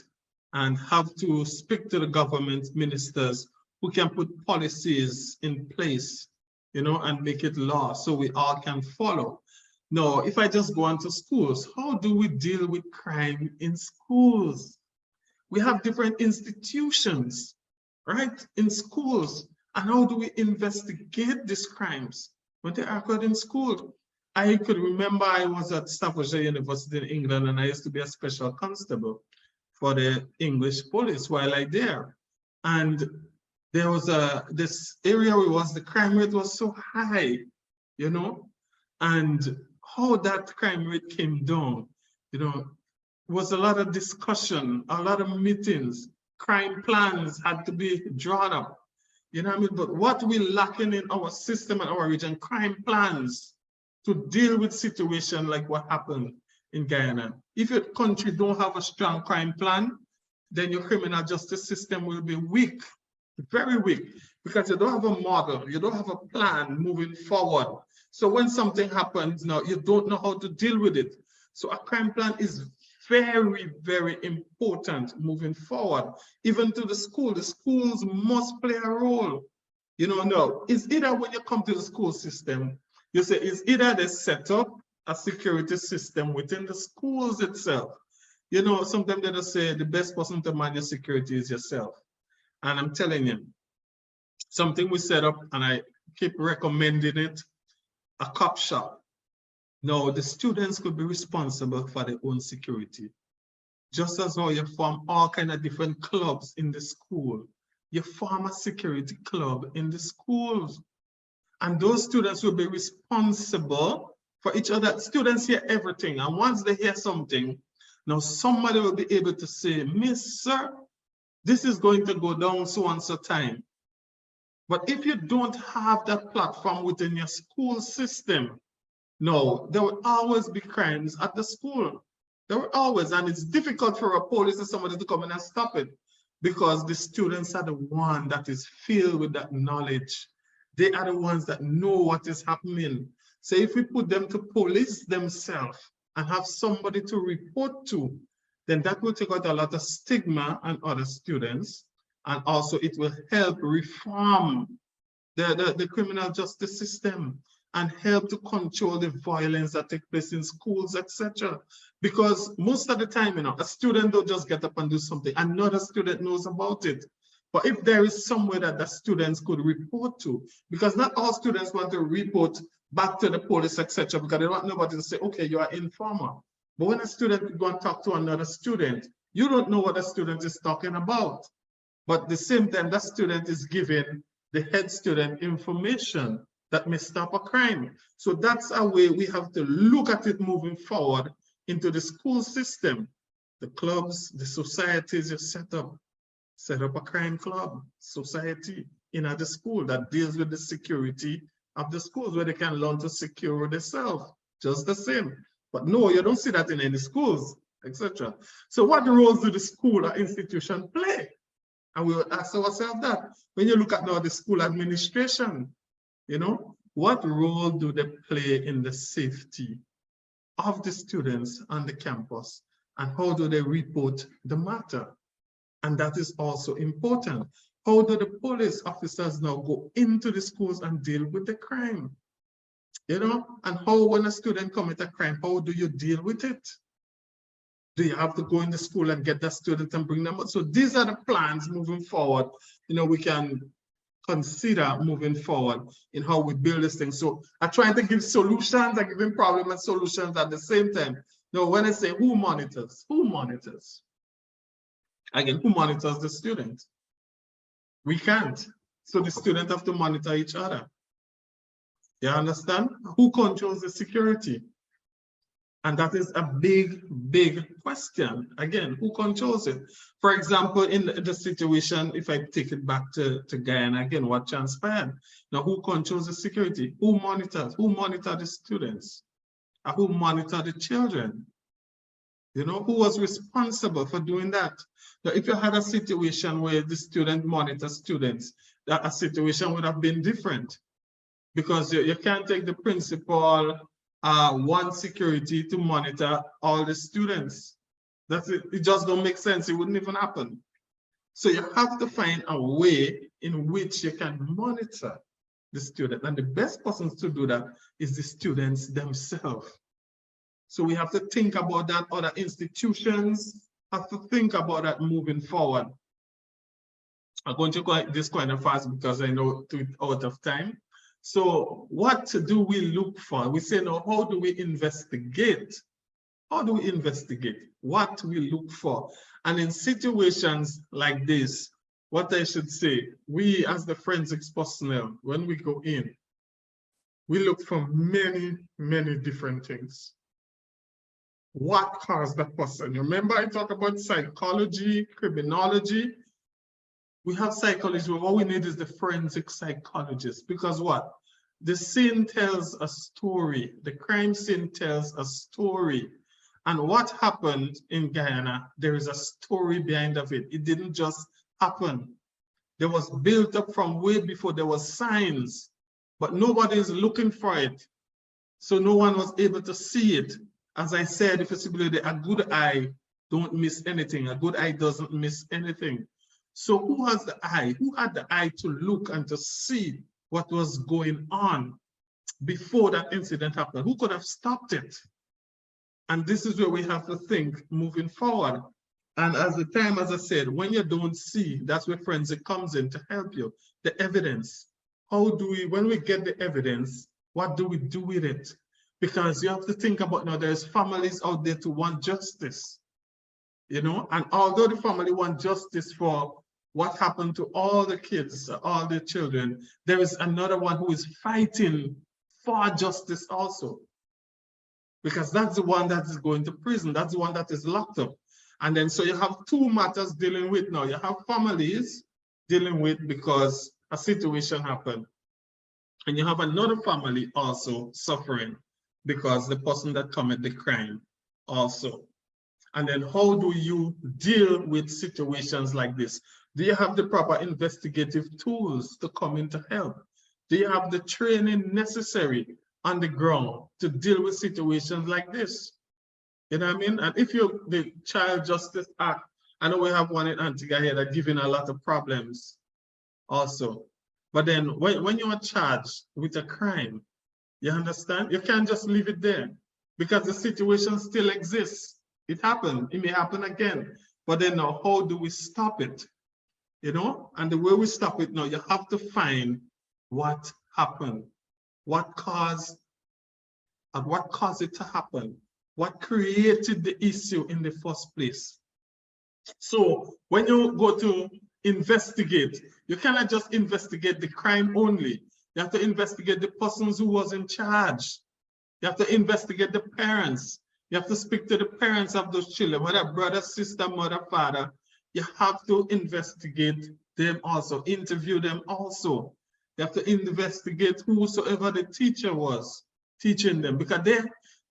and have to speak to the government ministers who can put policies in place, you know, and make it law so we all can follow. No, if I just go on to schools, how do we deal with crime in schools? We have different institutions, right, in schools. And how do we investigate these crimes when they occurred in school? I could remember I was at Staffordshire University in England and I used to be a special constable for the English police while I there. And there was this area where the crime rate was so high, you know, and how that crime rate came down, you know, was a lot of discussion, a lot of meetings, crime plans had to be drawn up, you know what I mean? But what we're lacking in our system and our region, crime plans to deal with situation like what happened in Guyana. If your country don't have a strong crime plan, then your criminal justice system will be weak, very weak, because you don't have a model, you don't have a plan moving forward. So when something happens now, you don't know how to deal with it. So a crime plan is very, very important moving forward. Even to the schools must play a role. You know, no, it's either when you come to the school system, you say it's either they set up a security system within the schools itself. You know, sometimes they just say the best person to manage security is yourself. And I'm telling you, something we set up, and I keep recommending it, a cop shop. No, the students could be responsible for their own security. Just as how you form all kinds of different clubs in the school, you form a security club in the schools. And those students will be responsible for each other. Students hear everything. And once they hear something, now somebody will be able to say, Miss, sir, this is going to go down so and so time. But if you don't have that platform within your school system, no, there will always be crimes at the school. There will always, and it's difficult for a police or somebody to come in and stop it because the students are the one that is filled with that knowledge. They are the ones that know what is happening. So if we put them to police themselves and have somebody to report to, then that will take out a lot of stigma on other students. And also it will help reform the criminal justice system and help to control the violence that takes place in schools, etc. Because most of the time, you know, a student don't just get up and do something. Another student knows about it. But if there is somewhere that the students could report to, because not all students want to report back to the police, etc., because they don't want nobody to say, okay, you are informer. But when a student go and talk to another student, you don't know what the student is talking about. But at the same time, that student is giving the head student information that may stop a crime. So that's a way we have to look at it moving forward into the school system. The clubs, the societies you set up a crime club, society in the school that deals with the security of the schools where they can learn to secure themselves, just the same. But no, you don't see that in any schools, etc. So what roles do the school or institution play? And we will ask ourselves that. When you look at now the school administration, you know, what role do they play in the safety of the students on the campus? And how do they report the matter? And that is also important. How do the police officers now go into the schools and deal with the crime? You know, and how when a student commits a crime, how do you deal with it? Do you have to go in the school and get the student and bring them up? So these are the plans moving forward. You know, we can consider moving forward in how we build this thing. So I'm trying to give solutions, I'm giving problem and solutions at the same time. Now, when I say who monitors? Who monitors? Again, who monitors the student? We can't. So the student have to monitor each other. You understand? Who controls the security? And that is a big, big question. Again, who controls it? For example, in the situation, if I take it back to Guyana, again, what transpired? Now, who controls the security? Who monitors? Who monitors the students? Who monitor the children? You know, who was responsible for doing that? Now, if you had a situation where the student monitors students, that a situation would have been different. Because you can't take the principal one security to monitor all the students. That's it. It just don't make sense. It wouldn't even happen. So you have to find a way in which you can monitor the student. And the best persons to do that is the students themselves. So we have to think about that. Other institutions have to think about that moving forward. I'm going to go this kind of fast because I know we're out of time. So what do we look for? We say, now, how do we investigate? How do we investigate? What do we look for? And in situations like this, what I should say, we as the forensics personnel, when we go in, we look for many, many different things. What caused that person? Remember I talked about psychology, criminology. We have psychology, but what we need is the forensic psychologist, because what? The scene tells a story. The crime scene tells a story. And what happened in Guyana, there is a story behind of it. It didn't just happen. There was built up from way before. There was signs, but nobody is looking for it. So no one was able to see it. As I said, if you see a good eye don't miss anything. A good eye doesn't miss anything. So who has the eye? Who had the eye to look and to see what was going on before that incident happened? Who could have stopped it? And this is where we have to think moving forward. And as I said, when you don't see, that's where forensic comes in to help you. The evidence. How do we, when we get the evidence, what do we do with it? Because you have to think about now, there's families out there to want justice, you know, and although the family want justice for what happened to all the kids, all the children, there is another one who is fighting for justice also. Because that's the one that is going to prison. That's the one that is locked up. And then so you have two matters dealing with now. You have families dealing with because a situation happened. And you have another family also suffering because the person that committed the crime also. And then how do you deal with situations like this? Do you have the proper investigative tools to come in to help? Do you have the training necessary on the ground to deal with situations like this? You know what I mean? And if you're the Child Justice Act, I know we have one in Antigua here that giving a lot of problems also. But then when you are charged with a crime, you understand? You can't just leave it there because the situation still exists. It happened, it may happen again. But then now, how do we stop it? You know, and the way we stop it now, you have to find what happened, what caused it to happen, what created the issue in the first place. So when you go to investigate, you cannot just investigate the crime only. You have to investigate the persons who was in charge. You have to investigate the parents. You have to speak to the parents of those children, whether brother, sister, mother, father. You have to investigate them also, interview them also. You have to investigate whosoever the teacher was teaching them, because they,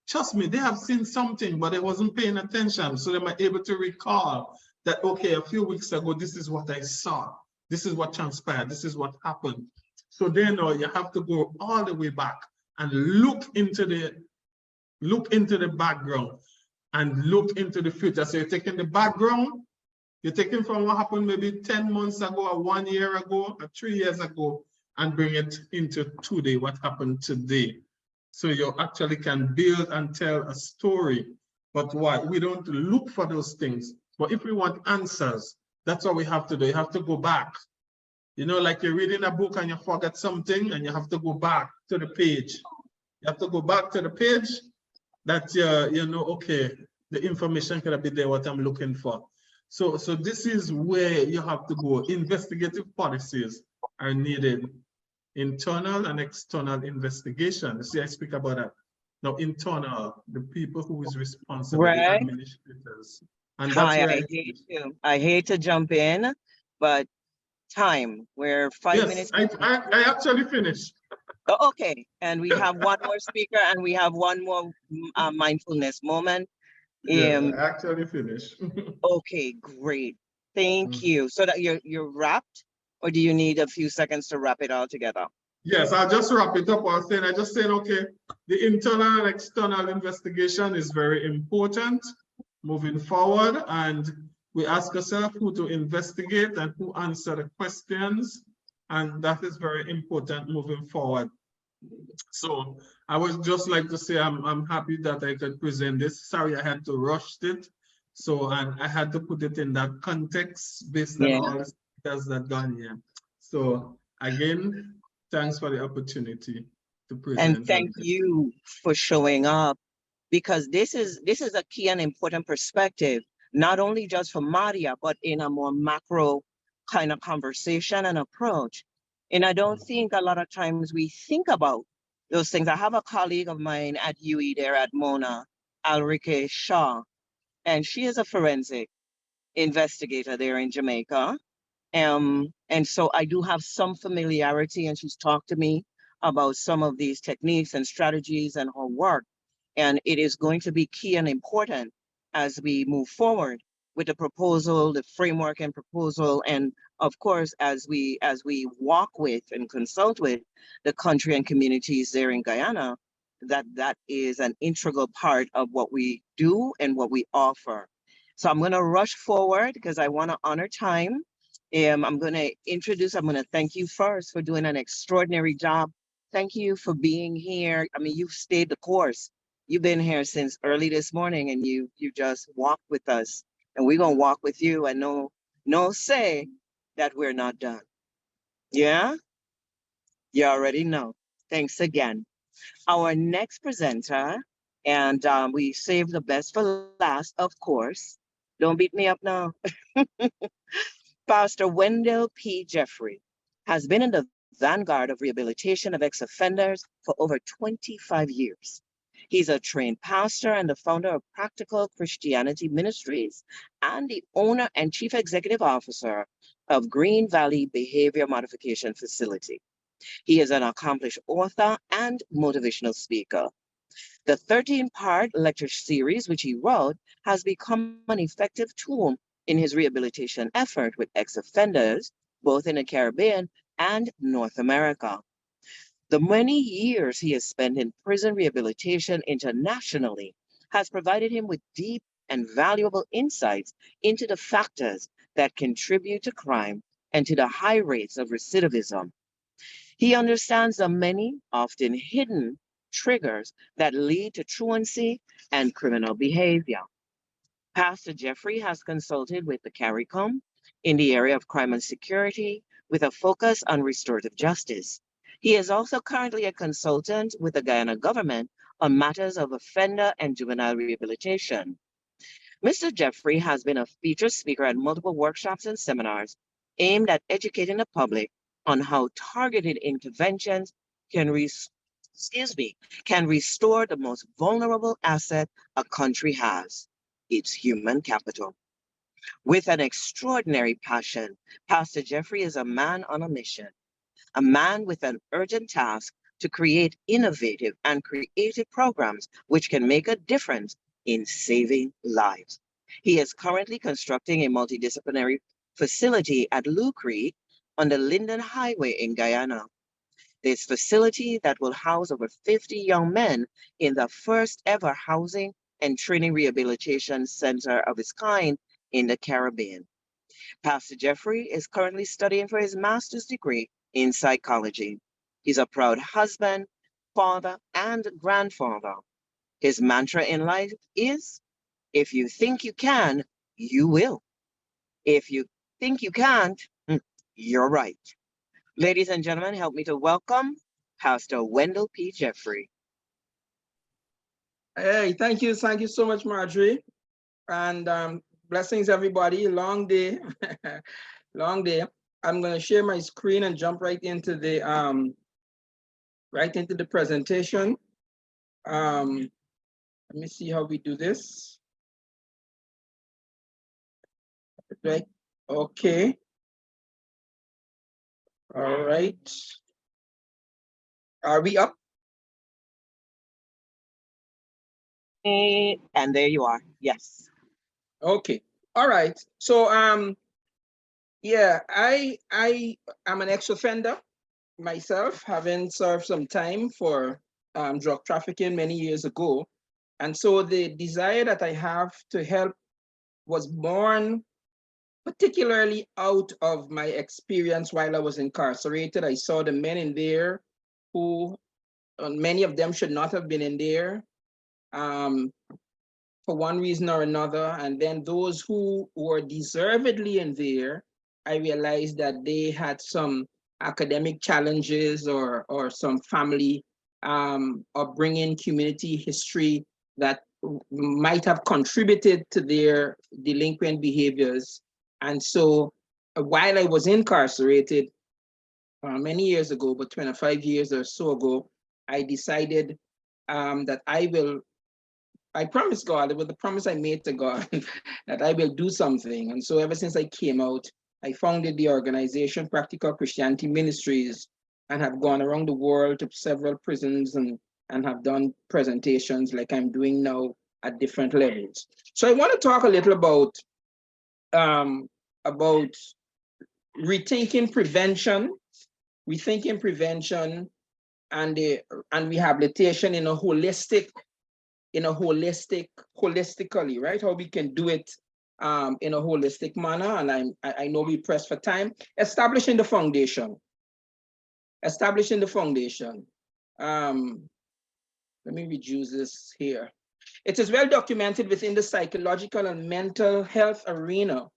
trust me, they have seen something, but they wasn't paying attention. So they might be able to recall that, okay, a few weeks ago, this is what I saw. This is what transpired. This is what happened. So then you have to go all the way back and look into the background and look into the future. So you're taking the background, you're taking from what happened maybe 10 months ago, or 1 year ago, or 3 years ago, and bring it into today, what happened today. So you actually can build and tell a story. But why? We don't look for those things. But if we want answers, that's what we have to do. You have to go back. You know, like you're reading a book and you forget something and you have to go back to the page. You have to go back to the page that, you know, okay, the information could be there, what I'm looking for. So this is where you have to go. Investigative policies are needed. Internal and external investigation. See, I speak about that. Now, internal, the people who is responsible, the administrators. And that's where I hate to jump in, but time, we're 5 minutes. I actually finished. Oh, okay, and we have one more speaker and we have one more mindfulness moment. Yeah, I actually finished. Okay, great. Thank you. So that you're wrapped, or do you need a few seconds to wrap it all together? Yes, I'll just wrap it up. I just said, okay, the internal and external investigation is very important moving forward. And we ask ourselves who to investigate and who answer the questions. And that is very important moving forward. So I would just like to say I'm happy that I could present this. Sorry, I had to rush it. So I had to put it in that context based on all the speakers that gone here. So again, thanks for the opportunity to present. And thank you for showing up, because this is a key and important perspective, not only just for Mahdia, but in a more macro kind of conversation and approach. And I don't think a lot of times we think about those things. I have a colleague of mine at UE there at Mona, Alrike Shaw, and she is a forensic investigator there in Jamaica. And so I do have some familiarity, and she's talked to me about some of these techniques and strategies and her work. And it is going to be key and important as we move forward with the proposal, the framework and proposal, and of course, as we walk with and consult with the country and communities there in Guyana, that is an integral part of what we do and what we offer. So I'm going to rush forward because I want to honor time. I'm going to thank you first for doing an extraordinary job. Thank you for being here. I mean, you've stayed the course. You've been here since early this morning and you just walked with us, and we're going to walk with you and no say that we're not done. Yeah, you already know. Thanks again. Our next presenter, and we saved the best for last, of course. Don't beat me up now. Pastor Wendell P. Jeffrey has been in the vanguard of rehabilitation of ex-offenders for over 25 years. He's a trained pastor and the founder of Practical Christianity Ministries and the owner and chief executive officer of Green Valley Behavior Modification Facility. He is an accomplished author and motivational speaker. The 13-part lecture series, which he wrote, has become an effective tool in his rehabilitation effort with ex-offenders, both in the Caribbean and North America. The many years he has spent in prison rehabilitation internationally has provided him with deep and valuable insights into the factors that contribute to crime and to the high rates of recidivism. He understands the many, often hidden, triggers that lead to truancy and criminal behavior. Pastor Jeffrey has consulted with the CARICOM in the area of crime and security with a focus on restorative justice. He is also currently a consultant with the Guyana government on matters of offender and juvenile rehabilitation. Mr. Jeffrey has been a featured speaker at multiple workshops and seminars aimed at educating the public on how targeted interventions can restore the most vulnerable asset a country has, its human capital. With an extraordinary passion, Pastor Jeffrey is a man on a mission, a man with an urgent task to create innovative and creative programs which can make a difference in saving lives. He is currently constructing a multidisciplinary facility at Lou Creek on the Linden Highway in Guyana. This facility that will house over 50 young men in the first ever housing and training rehabilitation center of its kind in the Caribbean. Pastor Jeffrey is currently studying for his master's degree in psychology. He's a proud husband, father, and grandfather. His mantra in life is, if you think you can, you will. If you think you can't, you're right. Ladies and gentlemen, help me to welcome Pastor Wendell P. Jeffrey. Hey, thank you so much, Marjorie. And blessings, everybody. Long day, long day. I'm going to share my screen and jump right into the presentation. Let me see how we do this. Right. Okay. All right. Are we up? And there you are. Yes. Okay. All right. So yeah, I am an ex-offender myself, having served some time for drug trafficking many years ago. And so the desire that I have to help was born particularly out of my experience while I was incarcerated. I saw the men in there who, many of them should not have been in there for one reason or another. And then those who were deservedly in there, I realized that they had some academic challenges or some family upbringing, community history that might have contributed to their delinquent behaviors. And so while I was incarcerated many years ago, but 25 years or so ago, I decided that I promised God, it was the promise I made to God, that I will do something. And so ever since I came out, I founded the organization Practical Christianity Ministries and have gone around the world to several prisons and and have done presentations like I'm doing now at different levels. So I want to talk a little about rethinking prevention and rehabilitation in a holistically, right? How we can do it in a holistic manner. And I know we press for time. Establishing the foundation. Let me reduce this here. It is well documented within the psychological and mental health arena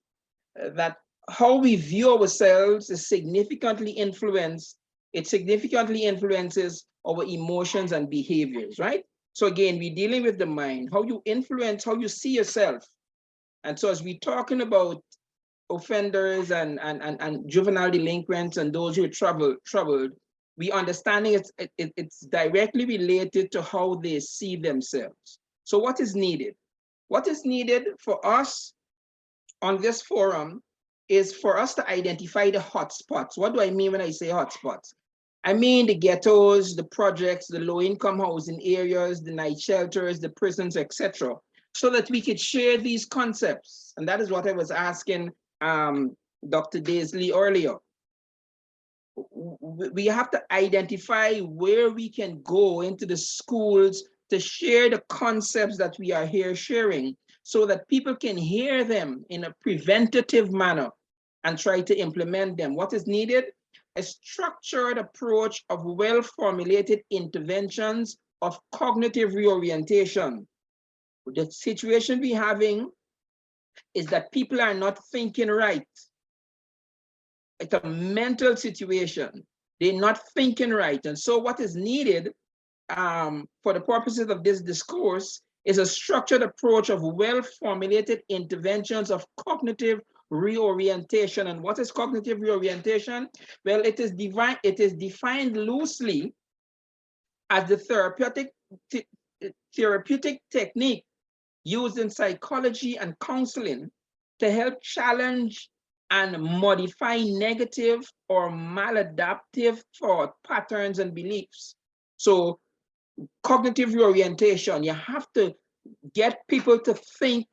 that how we view ourselves is significantly influences our emotions and behaviors, right? So again, we're dealing with the mind, how you influence, how you see yourself. And so as we're talking about offenders and juvenile delinquents and those who are troubled, we understanding it's directly related to how they see themselves. So what is needed? What is needed for us on this forum is for us to identify the hotspots. What do I mean when I say hotspots? I mean the ghettos, the projects, the low-income housing areas, the night shelters, the prisons, etc., so that we could share these concepts. And that is what I was asking Dr. Daisley earlier. We have to identify where we can go into the schools to share the concepts that we are here sharing so that people can hear them in a preventative manner and try to implement them. What is needed? A structured approach of well-formulated interventions of cognitive reorientation. The situation we're having is that people are not thinking right. It's a mental situation. They're not thinking right. And so what is needed for the purposes of this discourse is a structured approach of well-formulated interventions of cognitive reorientation. And what is cognitive reorientation? Well, it is defined loosely as the therapeutic technique used in psychology and counseling to help challenge and modify negative or maladaptive thought patterns and beliefs. So cognitive reorientation, you have to get people to think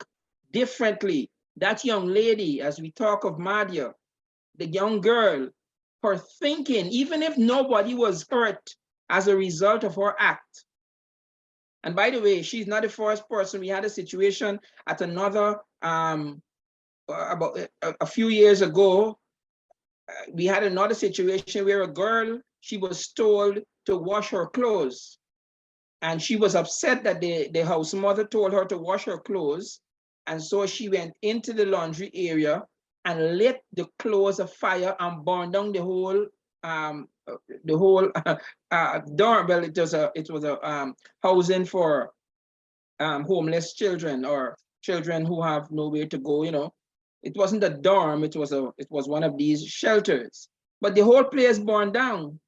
differently. That young lady, as we talk of Mahdia, the young girl, her thinking, even if nobody was hurt as a result of her act. And by the way, she's not the first person. We had a situation at another, about a few years ago, we had another situation where a girl, she was told to wash her clothes. And she was upset that the house mother told her to wash her clothes. And so she went into the laundry area and lit the clothes afire and burned down the whole dorm. Well, it was a housing for homeless children or children who have nowhere to go. You know, it wasn't a dorm. It was one of these shelters. But the whole place burned down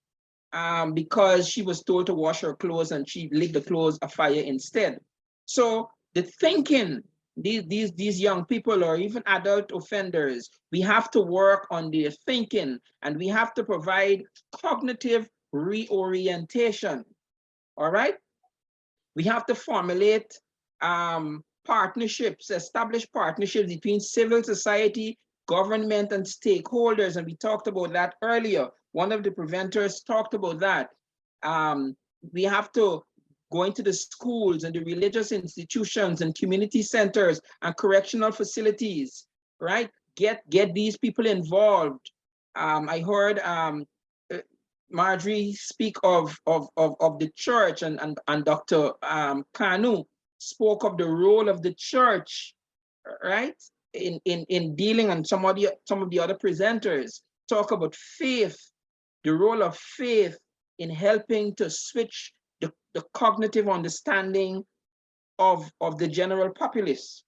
because she was told to wash her clothes and she lit the clothes afire instead. So the thinking, these young people or even adult offenders, we have to work on their thinking and we have to provide cognitive reorientation. All right? We have to formulate partnerships, establish partnerships between civil society, government, and stakeholders. And we talked about that earlier. One of the preventers talked about that. We have to go into the schools and the religious institutions and community centers and correctional facilities, right? Get these people involved. I heard Marjorie speak of the church and Dr. Kanu spoke of the role of the church, right? In dealing, and some of the other presenters talk about faith, the role of faith in helping to switch the cognitive understanding of the general populace,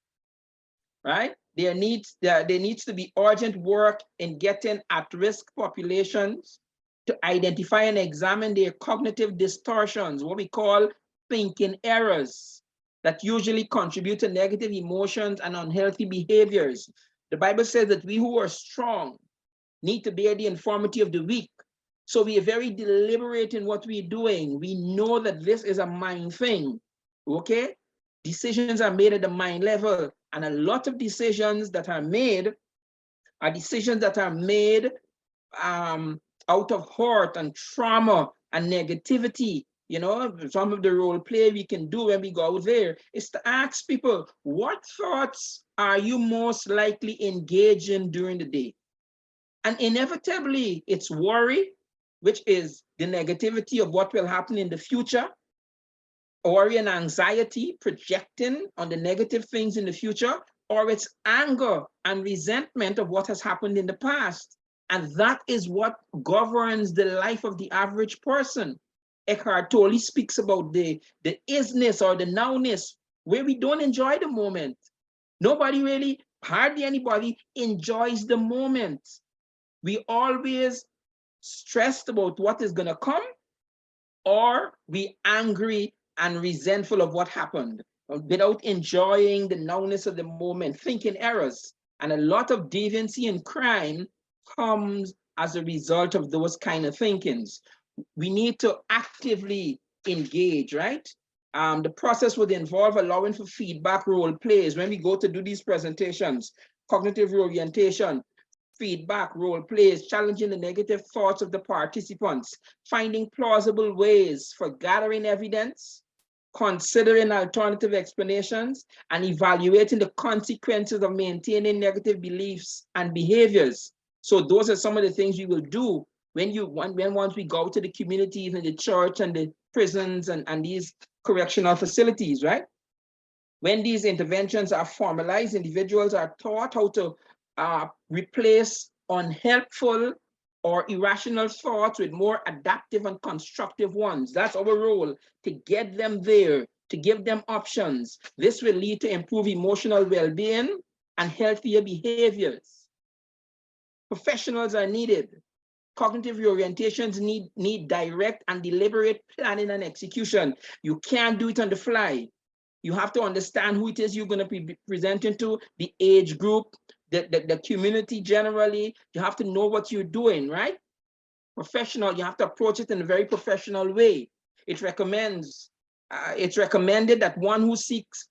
right? There needs to be urgent work in getting at-risk populations to identify and examine their cognitive distortions, what we call thinking errors, that usually contribute to negative emotions and unhealthy behaviors. The Bible says that we who are strong need to bear the infirmity of the weak. So we are very deliberate in what we're doing. We know that this is a mind thing, okay? Decisions are made at the mind level, and a lot of decisions that are made are decisions that are made out of hurt and trauma and negativity. You know, some of the role play we can do when we go out there is to ask people, what thoughts are you most likely engaging during the day? And inevitably, it's worry, which is the negativity of what will happen in the future, worry and anxiety, projecting on the negative things in the future, or it's anger and resentment of what has happened in the past. And that is what governs the life of the average person. Eckhart Tolle speaks about the isness or the nowness, where we don't enjoy the moment. Nobody really, hardly anybody enjoys the moment. We always stressed about what is going to come, or we angry and resentful of what happened without enjoying the nowness of the moment, thinking errors. And a lot of deviancy and crime comes as a result of those kind of thinkings. We need to actively engage, right? The process would involve allowing for feedback role plays. When we go to do these presentations, cognitive reorientation, feedback, role plays, challenging the negative thoughts of the participants, finding plausible ways for gathering evidence, considering alternative explanations, and evaluating the consequences of maintaining negative beliefs and behaviors. So those are some of the things you will do once we go to the communities and the church and the prisons and these correctional facilities, right? When these interventions are formalized, individuals are taught how to replace unhelpful or irrational thoughts with more adaptive and constructive ones. That's our role, to get them there, to give them options. This will lead to improved emotional well-being and healthier behaviors. Professionals are needed. Cognitive reorientations need direct and deliberate planning and execution. You can't do it on the fly. You have to understand who it is you're going to be presenting to, the age group, the community generally. You have to know what you're doing, right? Professional, you have to approach it in a very professional way. It's recommended that one seeks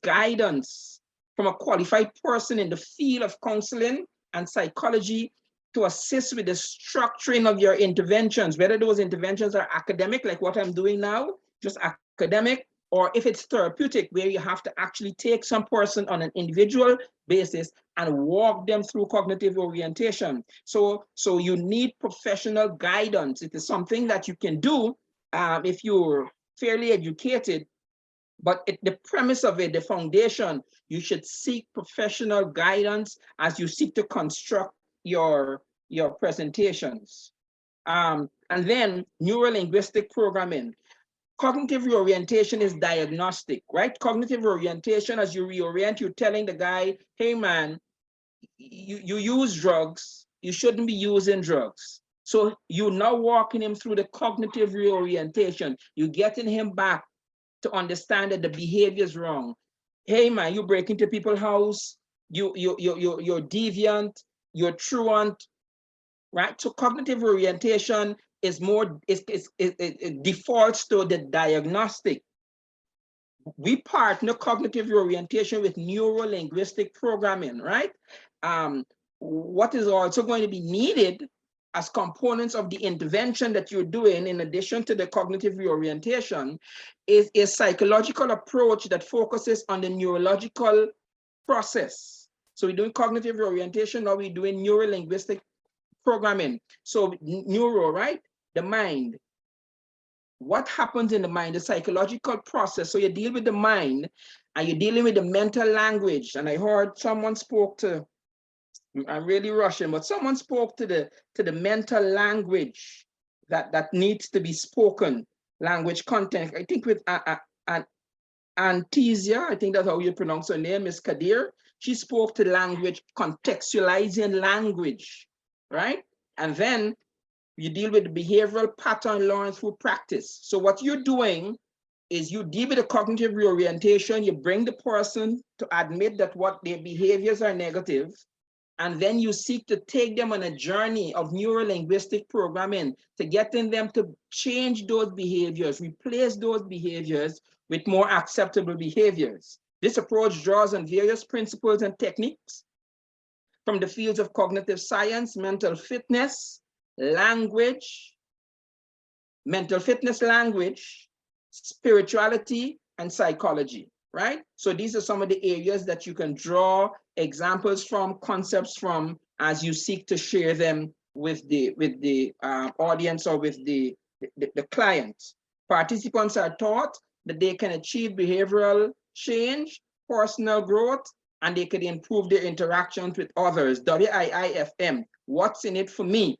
guidance from a qualified person in the field of counseling and psychology to assist with the structuring of your interventions, whether those interventions are academic, like what I'm doing now, just academic, or if it's therapeutic, where you have to actually take some person on an individual basis and walk them through cognitive orientation. So you need professional guidance. It is something that you can do if you're fairly educated, but the premise of it, the foundation, you should seek professional guidance as you seek to construct your presentations. And then neuro-linguistic programming. Cognitive reorientation is diagnostic, right? Cognitive reorientation, as you reorient, you're telling the guy, hey man, you use drugs, you shouldn't be using drugs. So you're now walking him through the cognitive reorientation. You're getting him back to understand that the behavior is wrong. Hey man, you break into people's house, you're deviant, you're truant, right? So cognitive orientation is more, it defaults to the diagnostic. We partner cognitive orientation with neuro-linguistic programming, right? What is also going to be needed as components of the intervention that you're doing, in addition to the cognitive reorientation, is a psychological approach that focuses on the neurological process. So we're doing cognitive reorientation, now we're doing neuro-linguistic programming. So neuro, right? The mind. What happens in the mind, the psychological process. So you deal with the mind and you're dealing with the mental language. And I heard someone spoke to, I'm really rushing, but someone spoke to the mental language that needs to be spoken, language content. I think with Anthesia, I think that's how you pronounce her name, Miss Kadir. She spoke to language, contextualizing language, right? And then you deal with the behavioral pattern learned through practice. So what you're doing is you deal with the cognitive reorientation, you bring the person to admit that what their behaviors are negative, And then you seek to take them on a journey of neuro-linguistic programming to getting them to change those behaviors, replace those behaviors with more acceptable behaviors. This approach draws on various principles and techniques from the fields of cognitive science, mental fitness, language, spirituality, and psychology, right? So these are some of the areas that you can draw examples from, concepts from, as you seek to share them with the audience or with the client. Participants are taught that they can achieve behavioral change, personal growth, and they can improve their interactions with others. WIIFM, what's in it for me?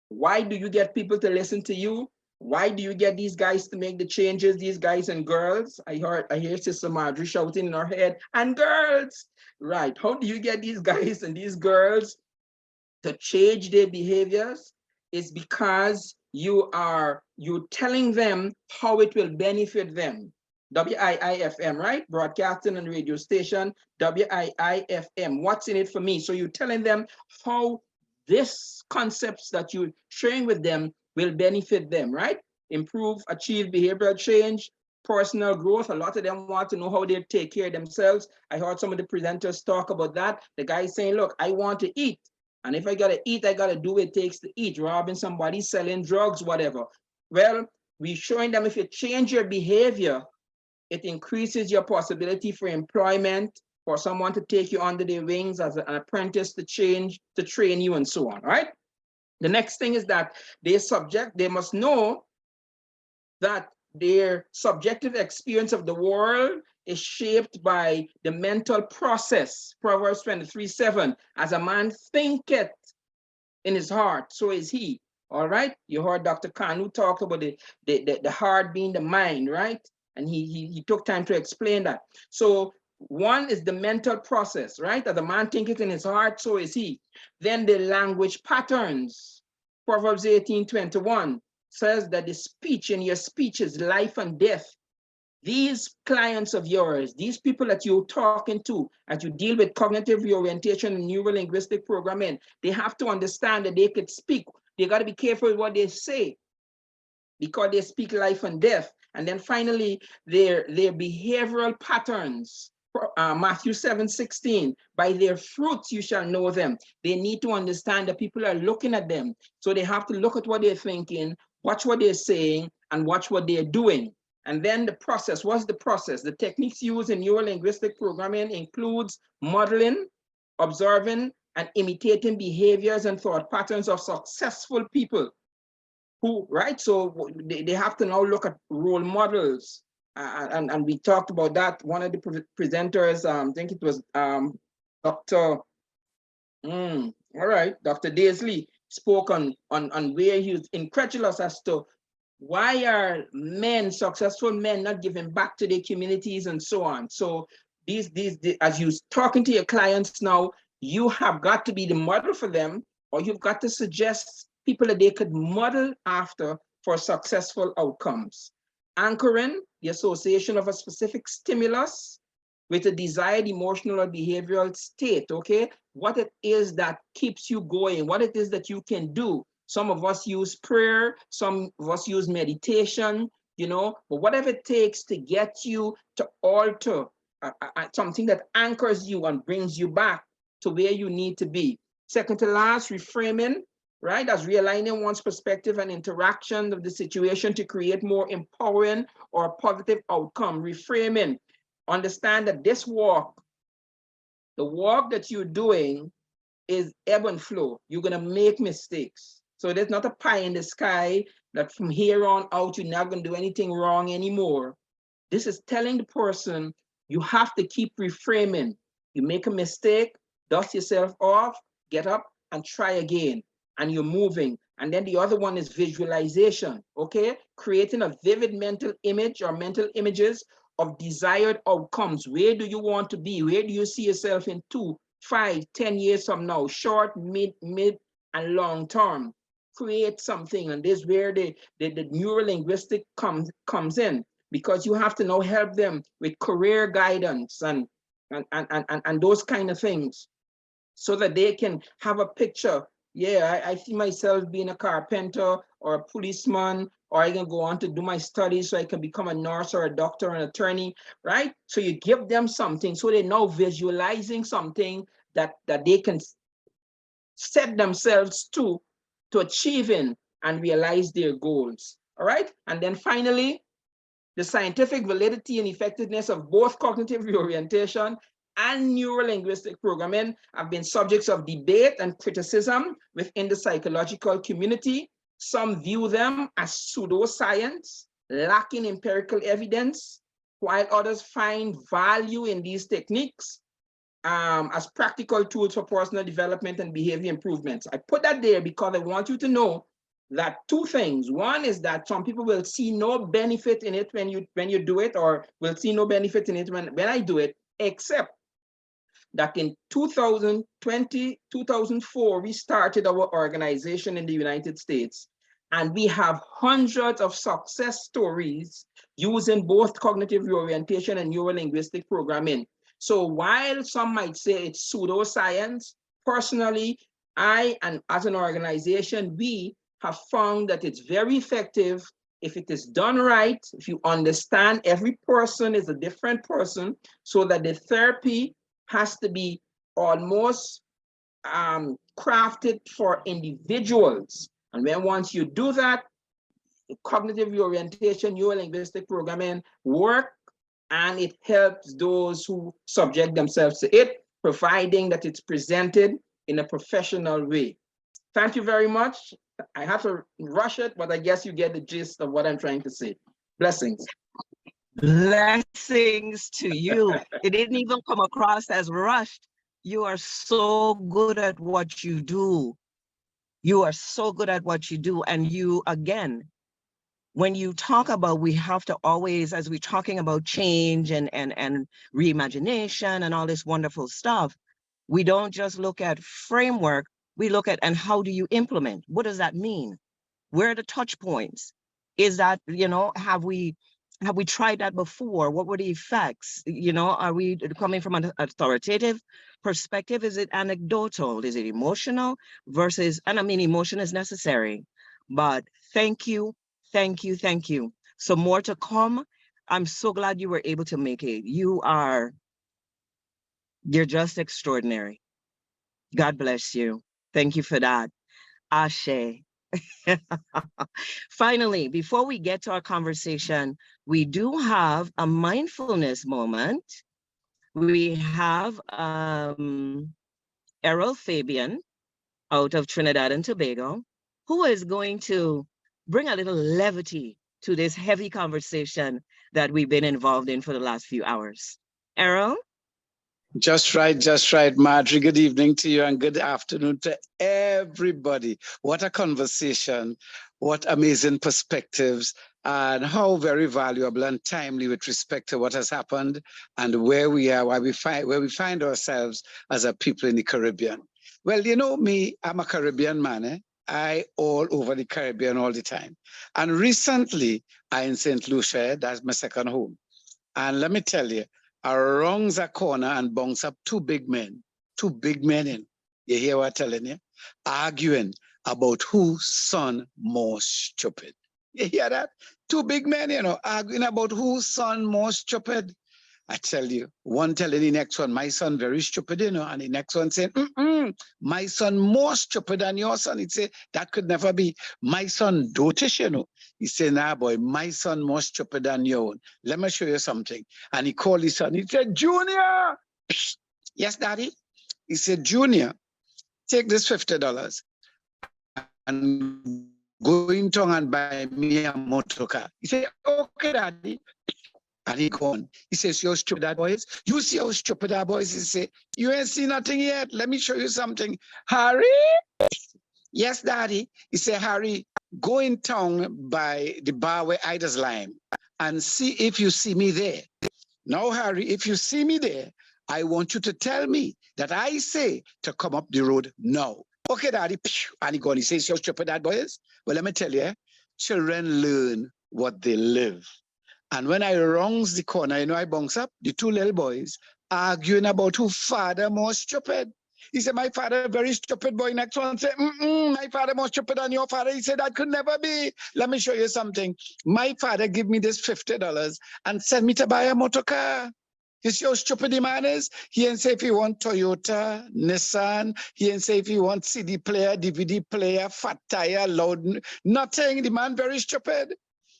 Why do you get people to listen to you? Why do you get these guys to make the changes, these guys and girls? I hear Sister Marjorie shouting in her head, and girls, right? How do you get these guys and these girls to change their behaviors? It's because you're telling them how it will benefit them. WIIFM, right? Broadcasting and radio station, WIIFM. What's in it for me? So you're telling them how this concepts that you're sharing with them will benefit them, right? Improve, achieve behavioral change, personal growth. A lot of them want to know how they take care of themselves. I heard some of the presenters talk about that. The guy saying, look, I want to eat. And if I gotta eat, I gotta do what it takes to eat, robbing somebody, selling drugs, whatever. Well, we're showing them if you change your behavior, it increases your possibility for employment, for someone to take you under their wings as an apprentice to train you and so on, right? The next thing is that they must know that their subjective experience of the world is shaped by the mental process. Proverbs 23:7, as a man thinketh in his heart, so is he. All right, you heard Dr. Kanu talk about the heart being the mind, right? And he took time to explain that. So one is the mental process, right? As a man thinketh in his heart, so is he. Then the language patterns. Proverbs 18:21 says that the speech, in your speech is life and death. These clients of yours, these people that you're talking to, as you deal with cognitive reorientation and neuro-linguistic programming, they have to understand that they could speak. They got to be careful with what they say because they speak life and death. And then finally, their behavioral patterns. Matthew 7:16, by their fruits you shall know them. They need to understand that people are looking at them. So they have to look at what they're thinking, watch what they're saying, and watch what they're doing. And then the process, what's the process? The techniques used in neuro-linguistic programming includes modeling, observing, and imitating behaviors and thought patterns of successful people who, right? So they have to now look at role models. And we talked about that. One of the presenters, I think it was Dr. Dr. Daisley spoke on where he was incredulous as to why are successful men not giving back to their communities and so on. So these as you're talking to your clients now, you have got to be the model for them, or you've got to suggest people that they could model after for successful outcomes. Anchoring the association of a specific stimulus with a desired emotional or behavioral state, okay? What it is that keeps you going, what it is that you can do. Some of us use prayer, some of us use meditation, but whatever it takes to get you to alter something that anchors you and brings you back to where you need to be. Second to last, reframing, right? As realigning one's perspective and interaction of the situation to create more empowering or positive outcome. Reframing, understand that this walk, the walk that you're doing is ebb and flow. You're gonna make mistakes. So there's not a pie in the sky that from here on out, you're not gonna do anything wrong anymore. This is telling the person, you have to keep reframing. You make a mistake, dust yourself off, get up and try again. And you're moving. And then the other one is visualization, okay? Creating a vivid mental image or mental images of desired outcomes. Where do you want to be? Where do you see yourself in 2, 5, 10 years from now? Short, mid, and long term. Create something, and this is where the neuro-linguistic comes in, because you have to now help them with career guidance and those kind of things. so that they can have a picture. Yeah, I see myself being a carpenter or a policeman, or I can go on to do my studies so I can become a nurse or a doctor or an attorney, right? So you give them something so they're now visualizing something that they can set themselves to achieving and realize their goals, all right? And then finally, the scientific validity and effectiveness of both cognitive reorientation and neuro-linguistic programming have been subjects of debate and criticism within the psychological community. Some view them as pseudoscience, lacking empirical evidence, while others find value in these techniques as practical tools for personal development and behavior improvements. I put that there because I want you to know that two things. One is that some people will see no benefit in it when you do it, or will see no benefit in it when I do it, except that in 2020, 2004, we started our organization in the United States, and we have hundreds of success stories using both cognitive reorientation and neuro-linguistic programming. So while some might say it's pseudoscience, personally, I, and as an organization, we have found that it's very effective if it is done right, if you understand every person is a different person, so that the therapy has to be almost crafted for individuals. And then once you do that, cognitive reorientation, neuro-linguistic programming work, and it helps those who subject themselves to it, providing that it's presented in a professional way. Thank you very much. I have to rush it, but I guess you get the gist of what I'm trying to say. Blessings. Blessings to you. It didn't even come across as rushed. You are so good at what you do. You are so good at what you do. And you, again, when you talk about, we have to always, as we're talking about change and reimagination and all this wonderful stuff, we don't just look at framework, we look at, and how do you implement? What does that mean? Where are the touch points? Is that, have we tried that before? What were the effects? Are we coming from an authoritative perspective? Is it anecdotal? Is it emotional versus, and I mean, emotion is necessary, but thank you. Thank you. Thank you. So more to come. I'm so glad you were able to make it. You're just extraordinary. God bless you. Thank you for that. Ashe. Finally, before we get to our conversation, we do have a mindfulness moment. We have Errol Fabian out of Trinidad and Tobago, who is going to bring a little levity to this heavy conversation that we've been involved in for the last few hours. Errol? Just right, Marjorie. Good evening to you and good afternoon to everybody. What a conversation, what amazing perspectives, and how very valuable and timely with respect to what has happened and where we are, where we find ourselves as a people in the Caribbean. Well, you know me, I'm a Caribbean man. I all over the Caribbean all the time. And recently, I'm in St. Lucia, that's my second home. And let me tell you, around the corner and bounce up two big men in, you hear what I'm telling you? Arguing about whose son more stupid. You hear that? Two big men, arguing about whose son more stupid. I tell you, one telling the next one, my son very stupid, and the next one saying, my son more stupid than your son. He'd say, that could never be. My son dotish, He said, nah, boy, my son more stupid than your own. Let me show you something. And he called his son. He said, Junior. Yes, Daddy. He said, Junior, take this $50 and go in town and buy me a motor car. He said, okay, Daddy. And he gone. He says, you're stupid, that boys. You see how stupid that boys? He say, you ain't seen nothing yet. Let me show you something. Harry? Yes, Daddy. He said, Harry, go in town by the bar where Ida's Lime and see if you see me there. Now, Harry, if you see me there, I want you to tell me that I say to come up the road now. Okay, Daddy. And he gone. He says, you're stupid, that boys. Well, let me tell you, children learn what they live. And when I rounds the corner, I bounce up, the two little boys arguing about who father more stupid. He said, my father, very stupid boy. Next one said, my father more stupid than your father. He said, that could never be. Let me show you something. My father give me this $50 and send me to buy a motor car. You see how stupid the man is? He ain't say if he want Toyota, Nissan. He ain't say if he want CD player, DVD player, fat tire, loud. Nothing. The man very stupid.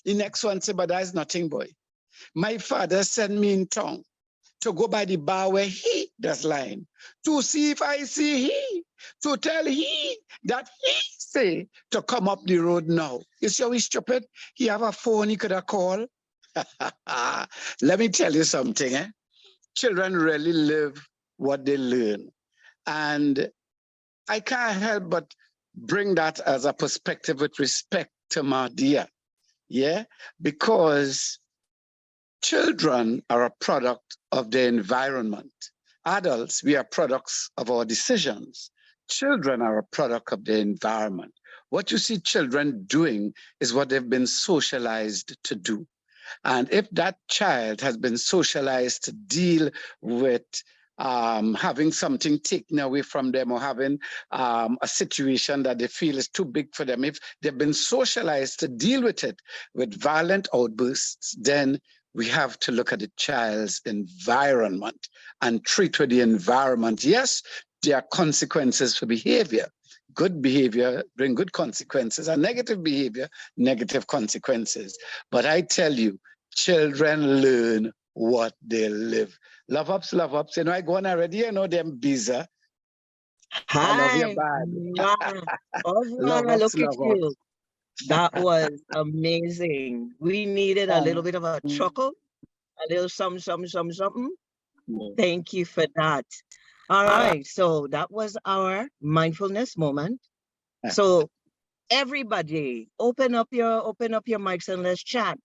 The next one say, but that's nothing, boy. My father sent me in town to go by the bar where he does line, to see if I see he, to tell he that he say to come up the road now. You see how he's stupid? He have a phone he could have called. Let me tell you something. Children really live what they learn. And I can't help but bring that as a perspective with respect to Mahdia. Yeah, because children are a product of their environment. Adults, we are products of our decisions. Children are a product of their environment. What you see children doing is what they've been socialized to do. And if that child has been socialized to deal with having something taken away from them or having a situation that they feel is too big for them, if they've been socialized to deal with it with violent outbursts, then we have to look at the child's environment and treat with the environment. Yes, there are consequences for behavior. Good behavior bring good consequences, and negative behavior, negative consequences. But I tell you, children learn what they live. Love ups, love ups. You know, I go on already, you know them busy. I love you Hi. bad. Mwah. Oh, Love wow, ups, look at love you. ups. That was amazing. We needed a little bit of a chuckle, a little something. Thank you for that. All right, so that was our mindfulness moment. So everybody, open up your mics and let's chat.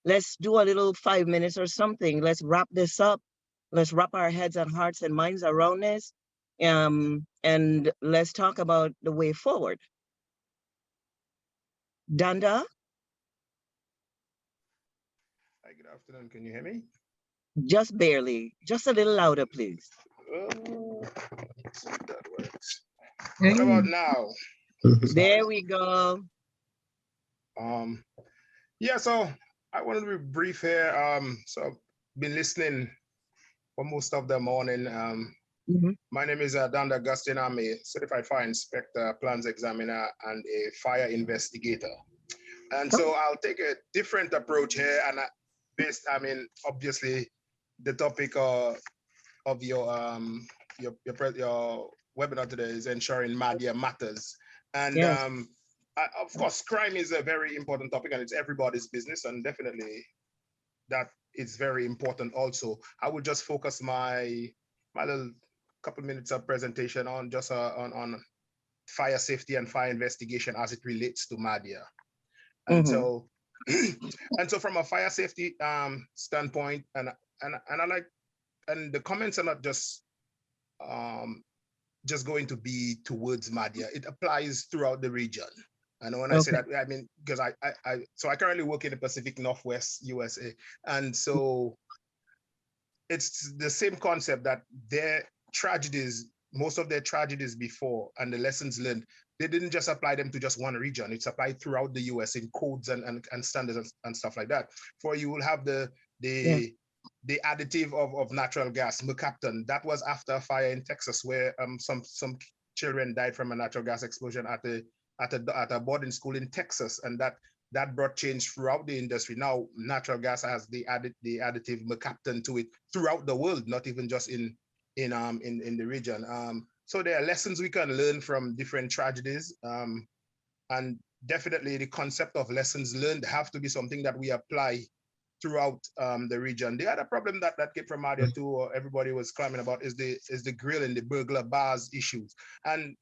Let's do a little 5 minutes or something. Let's wrap this up. Let's wrap our heads and hearts and minds around this. And let's talk about the way forward. Danda? Hi, good afternoon. Can you hear me? Just barely. Just a little louder, please. Let's see if that works. What about now? There we go. Yeah, so I wanted to be brief here. So I've been listening for most of the morning. My name is Danda Gustin. I'm a certified fire inspector, plans examiner, and a fire investigator. And so I'll take a different approach here. And obviously, the topic of your webinar today is ensuring Mahdia matters. And Yes. of course, crime is a very important topic, and it's everybody's business, and definitely that is very important also. I will just focus my little couple minutes of presentation on just on fire safety and fire investigation as it relates to Mahdia. And so and so from a fire safety standpoint, and I like, and the comments are not just going to be towards Mahdia. It applies throughout the region. And when I say that, I mean, because I currently work in the Pacific Northwest USA. And so it's the same concept that their tragedies, most of their tragedies before and the lessons learned, they didn't just apply them to just one region. It's applied throughout the US in codes and standards and stuff like that. For you will have the additive of natural gas, mercaptan. That was after a fire in Texas where some children died from a natural gas explosion at a boarding school in Texas, and that brought change throughout the industry. Now natural gas has the additive mercaptan to it throughout the world, not even just in the region. So there are lessons we can learn from different tragedies, and definitely the concept of lessons learned have to be something that we apply throughout the region. The other problem that came from Mahdia too, or everybody was claiming about, is the grill and the burglar bars issues. And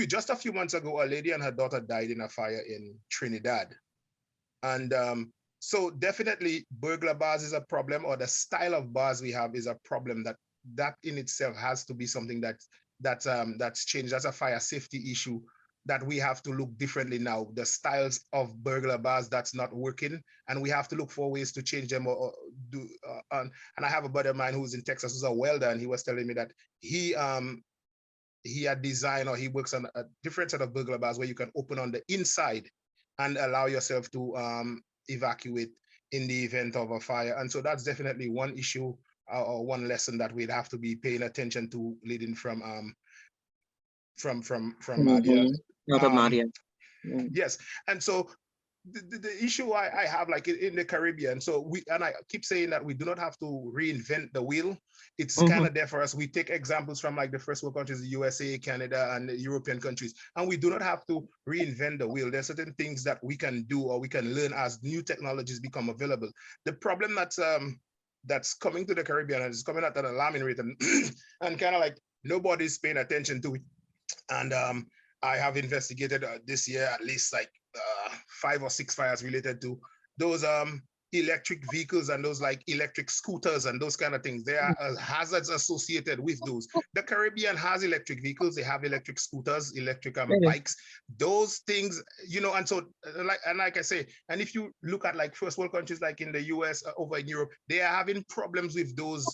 just a few months ago, a lady and her daughter died in a fire in Trinidad. And so definitely burglar bars is a problem, or the style of bars we have is a problem that in itself has to be something that's changed. That's a fire safety issue that we have to look differently now. The styles of burglar bars that's not working, and we have to look for ways to change them or do. And I have a buddy of mine who's in Texas, who's a welder, and he was telling me that he he had designed, or he works on a different set of burglar bars where you can open on the inside and allow yourself to evacuate in the event of a fire. And so that's definitely one issue or one lesson that we'd have to be paying attention to, leading from Mahdia. Mahdia. Yes, and so the issue I have, like in the Caribbean, so I keep saying that we do not have to reinvent the wheel. It's kind of there for us. We take examples from like the first world countries, the USA, Canada, and the European countries, and we do not have to reinvent the wheel. There's certain things that we can do or we can learn as new technologies become available. The problem that's coming to the Caribbean, and it's coming at an alarming rate, and and kind of like nobody's paying attention to it. And I have investigated this year at least like 5 or 6 fires related to those electric vehicles and those like electric scooters and those kind of things. There are hazards associated with those. The Caribbean has electric vehicles, they have electric scooters, electric bikes, those things, you know. And so like I say, and if you look at like first world countries like in the US, over in Europe, they are having problems with those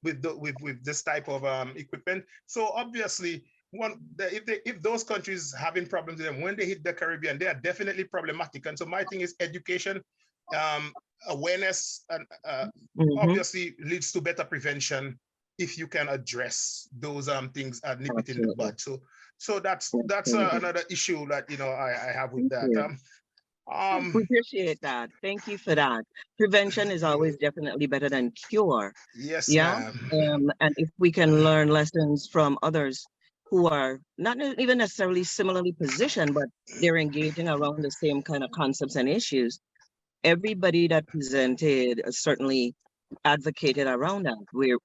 with this type of equipment. So obviously, if those countries having problems with them, when they hit the Caribbean, they are definitely problematic. And so my thing is education, awareness, and obviously leads to better prevention if you can address those things and nip it in the bud. So that's another issue that, you know, I have with that. We appreciate that. Thank you for that. Prevention is always definitely better than cure. Yes, yeah. And if we can learn lessons from others who are not even necessarily similarly positioned, but they're engaging around the same kind of concepts and issues. Everybody that presented certainly advocated around that. We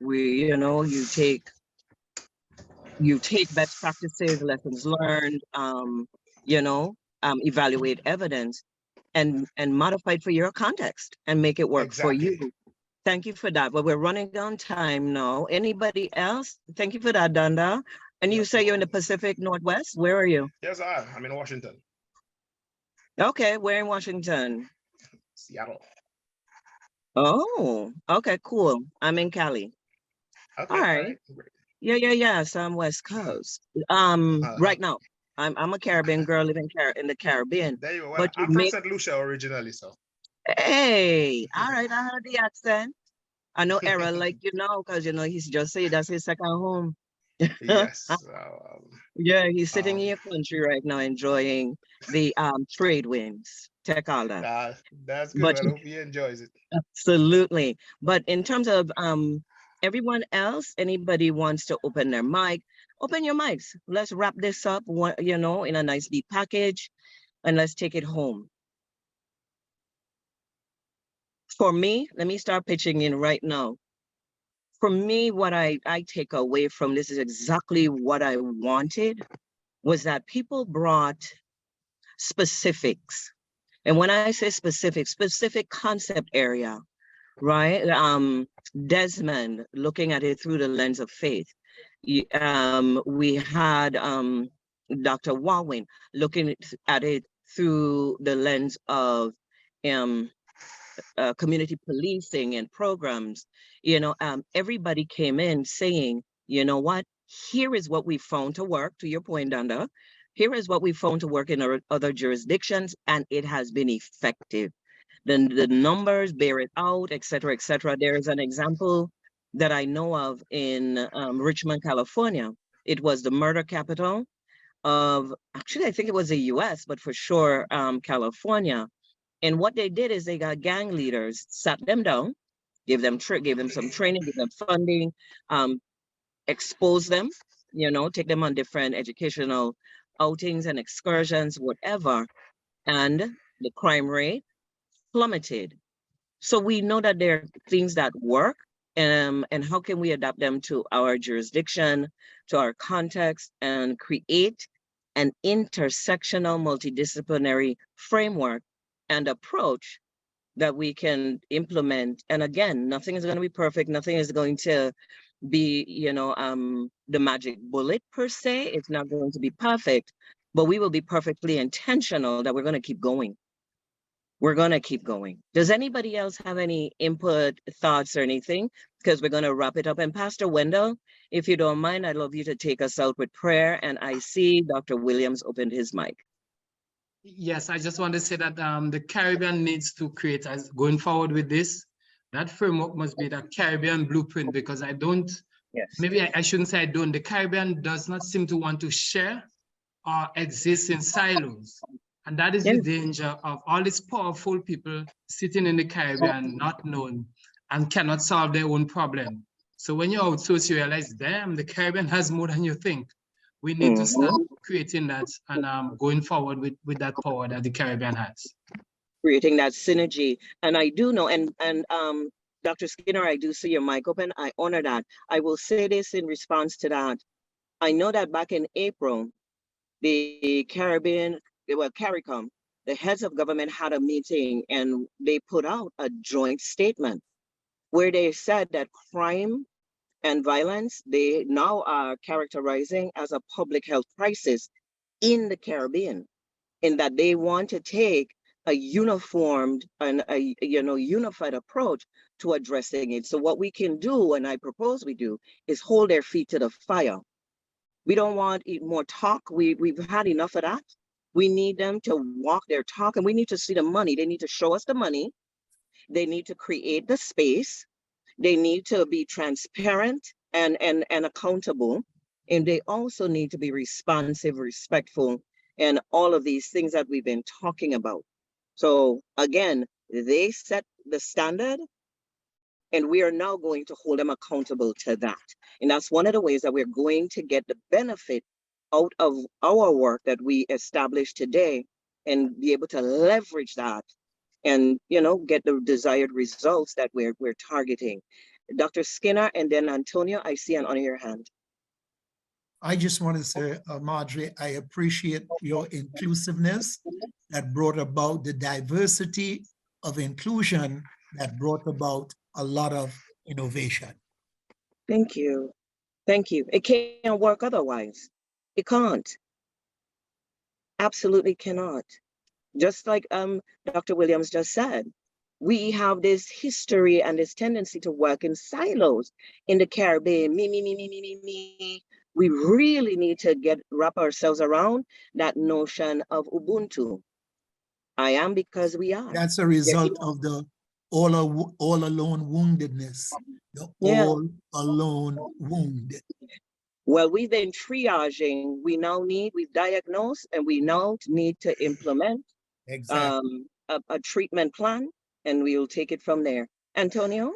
you know, you take best practices, lessons learned, you know, evaluate evidence and modify it for your context and make it work for you. Thank you for that. But we're running down time now. Anybody else? Thank you for that, Danda. And you say you're in the Pacific Northwest. Where are you? Yes, I'm in Washington. Okay, where in Washington? Seattle. Oh, okay, cool. I'm in Cali. Okay, all right. Yeah. So I'm West Coast. Right now, I'm a Caribbean girl living in the Caribbean. There you go. But I'm from St. Lucia originally, so. Hey, all right, I heard the accent. I know Errol, like, you know, because, you know, he's just saying that's his second home. Yes. Yeah, he's sitting in your country right now enjoying the trade winds. Take all that. That's good. But I hope he enjoys it. Absolutely. But in terms of everyone else, anybody wants to open their mic, open your mics. Let's wrap this up, you know, in a nice neat package, and let's take it home. For me, let me start pitching in right now. For me, what I take away from this is exactly what I wanted, was that people brought specifics. And when I say specific concept area, right? Desmond, looking at it through the lens of faith. We had Dr. Walwyn looking at it through the lens of community policing and programs. You know, everybody came in saying, you know what, here is what we found to work, to your point, Danda. Here is what we found to work in other jurisdictions, and it has been effective. Then the numbers bear it out, et cetera, et cetera. There is an example that I know of in Richmond, California. It was the murder capital of, actually, I think it was the US, but for sure, California. And what they did is they got gang leaders, sat them down, gave them some training, give them funding, expose them, you know, take them on different educational outings and excursions, whatever. And the crime rate plummeted. So we know that there are things that work, and how can we adapt them to our jurisdiction, to our context, and create an intersectional multidisciplinary framework and approach that we can implement. And again, nothing is going to be perfect. Nothing is going to be, you know, the magic bullet per se. It's not going to be perfect, but we will be perfectly intentional that we're going to keep going. We're going to keep going. Does anybody else have any input, thoughts, or anything? because we're going to wrap it up. And Pastor Wendell, if you don't mind, I'd love you to take us out with prayer. And I see Dr. Williams opened his mic. Yes, I just want to say that the Caribbean needs to create, as going forward with this, that framework must be the Caribbean blueprint, because I don't, maybe I shouldn't say I don't, the Caribbean does not seem to want to share or exist in silos. And that is the danger of all these powerful people sitting in the Caribbean, not known, and cannot solve their own problem. So when you're outsourced, you realize, damn, the Caribbean has more than you think. We need to start creating that and going forward with that power that the Caribbean has. Creating that synergy. And I do know, and Dr. Skinner, I do see your mic open. I honor that. I will say this in response to that. I know that back in April, the Caribbean, well, CARICOM, the heads of government had a meeting and they put out a joint statement where they said that crime and violence, they now are characterizing as a public health crisis in the Caribbean, in that they want to take a uniformed and a unified approach to addressing it. So what we can do, and I propose we do, is hold their feet to the fire. We don't want more talk. We've had enough of that. We need them to walk their talk, and we need to see the money. They need to show us the money. They need to create the space. They need to be transparent and accountable. And they also need to be responsive, respectful, and all of these things that we've been talking about. So again, they set the standard, and we are now going to hold them accountable to that. And that's one of the ways that we're going to get the benefit out of our work that we established today and be able to leverage that and, get the desired results that we're targeting. Dr. Skinner, and then Antonio, I see an on your hand. I just want to say, Marjorie, I appreciate your inclusiveness that brought about the diversity of inclusion that brought about a lot of innovation. Thank you. Thank you. It can't work otherwise. It can't. Absolutely cannot. Just like Dr. Williams just said, we have this history and this tendency to work in silos in the Caribbean. Me. We really need to wrap ourselves around that notion of Ubuntu. I am because we are. That's a result of the all alone woundedness. The all alone wound. Well, we've been triaging. We've diagnosed, and we now need to implement a treatment plan, and we will take it from there. Antonio?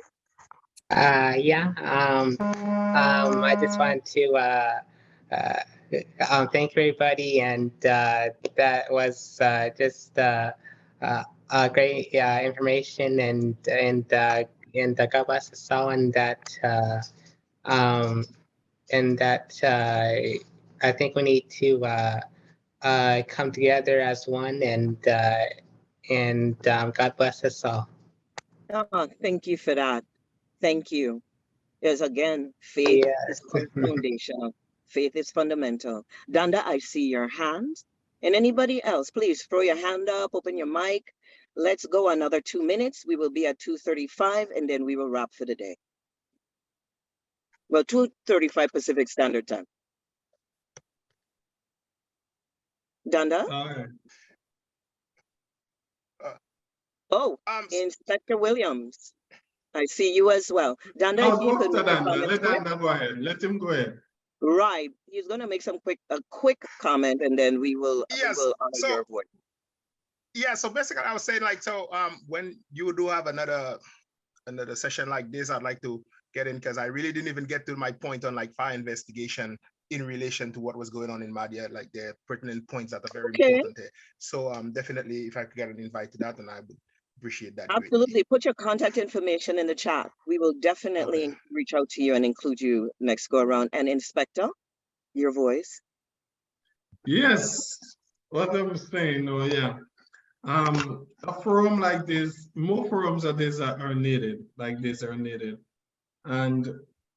I just want to thank everybody, and that was just great information, and God bless us all, and that I think we need to come together as one, and God bless us all. Oh, thank you for that. Thank you. Because again, faith is foundational. Faith is fundamental. Danda, I see your hand. And anybody else, please throw your hand up, open your mic. Let's go another 2 minutes. We will be at 2:35, and then we will wrap for the day. Well, 2:35 Pacific Standard Time. Danda? Inspector Williams. I see you as well. Danda, if you could let Danda go ahead. Let him go ahead. Right. He's going to make a quick comment, and then we will honor your voice. Yeah, so basically I was saying, when you do have another session like this, I'd like to get in, because I really didn't even get to my point on fire investigation in relation to what was going on in Mahdia, the pertinent points that are very important there. So definitely, if I could get an invite to that, then I would appreciate that. Absolutely. Greatly. Put your contact information in the chat. We will definitely reach out to you and include you next go around. And Inspector, your voice. Yes, what I'm saying, a forum like this, more forums like this are needed, And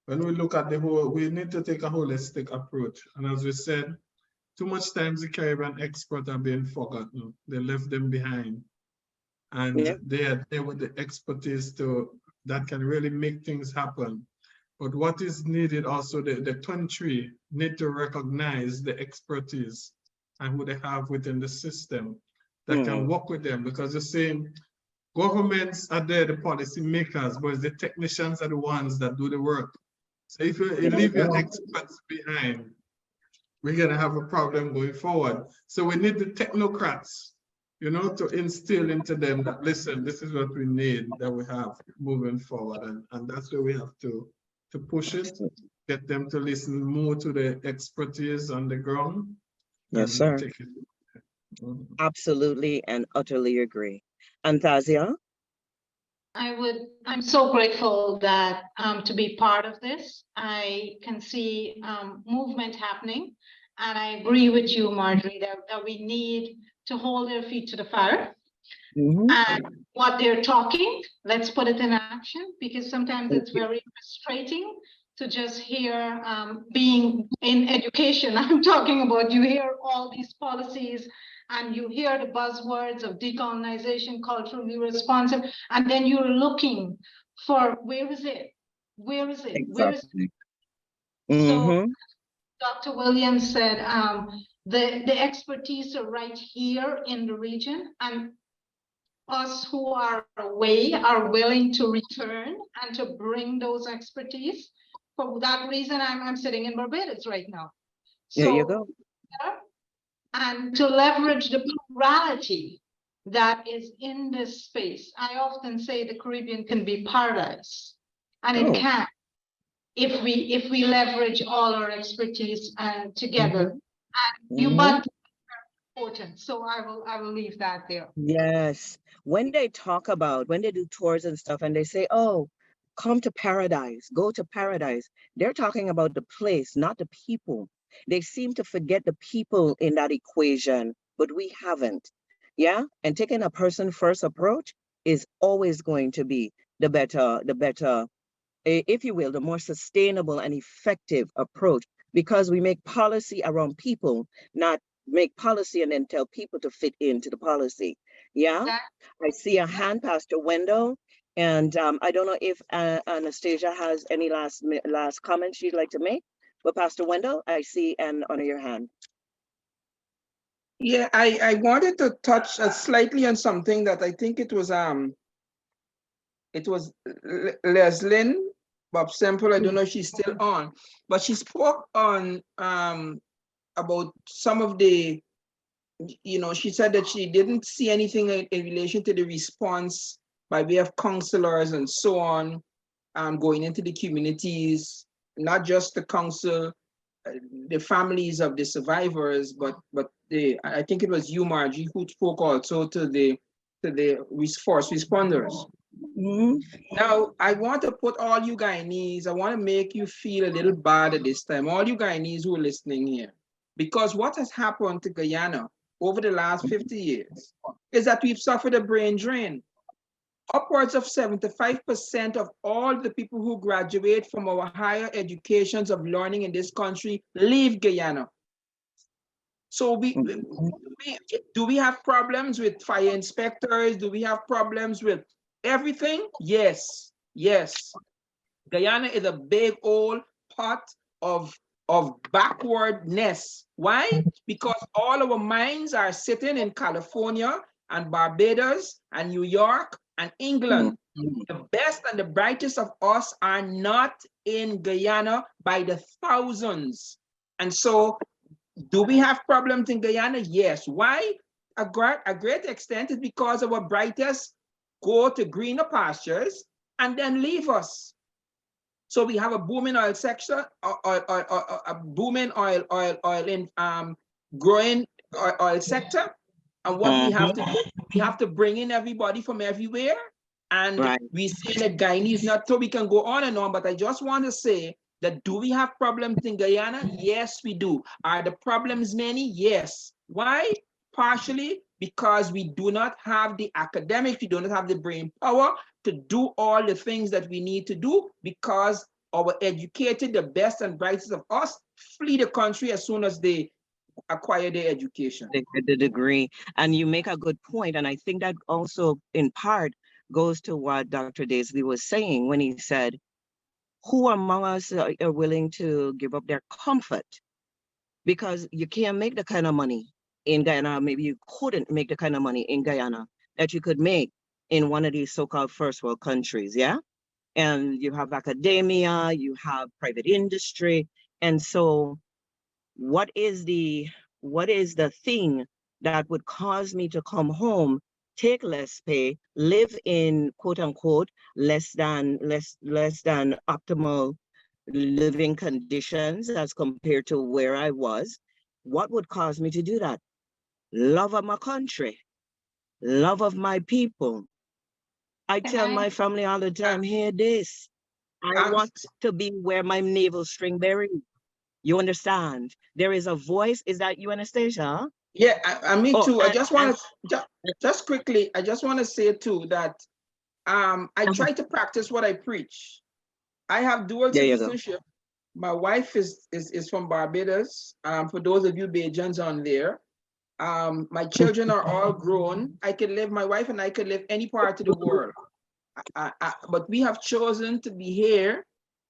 when we look at we need to take a holistic approach. And as we said, too much times the Caribbean experts are being forgotten. They left them behind. And they are there with the expertise to that can really make things happen. But what is needed also, the country need to recognize the expertise and who they have within the system that can work with them, because the same governments are there, the policy makers, but it's the technicians are the ones that do the work. So if you leave your experts behind, we're going to have a problem going forward. So we need the technocrats, you know, to instill into them that, listen, this is what we need that we have moving forward. And that's where we have to push it, get them to listen more to the expertise on the ground. Yes, sir. Take it. Absolutely and utterly agree. Anthazia? I'm so grateful that to be part of this. I can see movement happening, and I agree with you, Marjorie, that we need to hold their feet to the fire. And what they're talking, let's put it in action, because sometimes it's very frustrating to just hear being in education. I'm talking about, you hear all these policies and you hear the buzzwords of decolonization, culturally responsive, and then you're looking for where is it? Where is it? Exactly. Where is it? So Dr. Williams said the expertise are right here in the region, and us who are away are willing to return and to bring those expertise. For that reason, I'm sitting in Barbados right now. So, there you go. And to leverage the plurality that is in this space. I often say the Caribbean can be paradise, and it can if we leverage all our expertise together. And you want important. So I will leave that there. Yes. When they talk about, when they do tours and stuff and they say, oh, come to paradise, go to paradise, they're talking about the place, not the people. They seem to forget the people in that equation, but we haven't. Yeah. And taking a person first approach is always going to be the better, if you will, the more sustainable and effective approach, because we make policy around people, not make policy and then tell people to fit into the policy. Yeah, I see a hand, Pastor Wendell, and I don't know if Anastasia has any last comments she'd like to make, but Pastor Wendell, I see and honor your hand. Yeah, I wanted to touch slightly on something that I think it was Leslyn Bob Semple. I don't know if she's still on, but she spoke on about some of the, she said that she didn't see anything in relation to the response by way of counselors and so on, going into the communities, not just the council, the families of the survivors, but I think it was you, Margie, who spoke also to the first responders. Now, I want to put all you Guyanese, I want to make you feel a little bad at this time, all you Guyanese who are listening here, because what has happened to Guyana over the last 50 years is that we've suffered a brain drain. Upwards of 75% of all the people who graduate from our higher educations of learning in this country leave Guyana. So do we have problems with fire inspectors? Do we have problems with everything? Yes, yes. Guyana is a big old pot of backwardness. Why? Because all our minds are sitting in California and Barbados and New York and England. The best and the brightest of us are not in Guyana by the thousands. And so, do we have problems in Guyana? Yes. Why? A great extent is because our brightest go to greener pastures and then leave us. So we have a booming oil sector, a booming oil in growing oil sector. And what we have to do, we have to bring in everybody from everywhere. And we say that Guyana is not, so we can go on and on, but I just want to say that do we have problems in Guyana? Yes, we do. Are the problems many? Yes. Why? Partially because we do not have the academics, we do not have the brain power to do all the things that we need to do, because our educated, the best and brightest of us, flee the country as soon as they acquire their education. The degree. And you make a good point. And I think that also in part goes to what Dr. Daisley was saying when he said, who among us are willing to give up their comfort? Because you can't make the kind of money in Guyana, maybe you couldn't make the kind of money in Guyana that you could make in one of these so-called first world countries, yeah? And you have academia, you have private industry. And so what is the thing that would cause me to come home, take less pay, live in quote unquote less than optimal living conditions as compared to where I was? What would cause me to do that? Love of my country, love of my people. I tell my family all the time, hear this, I want to be where my navel string buried. You understand? There is a voice. Is that you, Anastasia? Yeah, me too. I just want to just quickly, I just want to say too that I try to practice what I preach. I have dual citizenship. My wife is from Barbados. For those of you Bajans on there, my children are all grown. I could live, my wife and I could live any part of the world. But we have chosen to be here,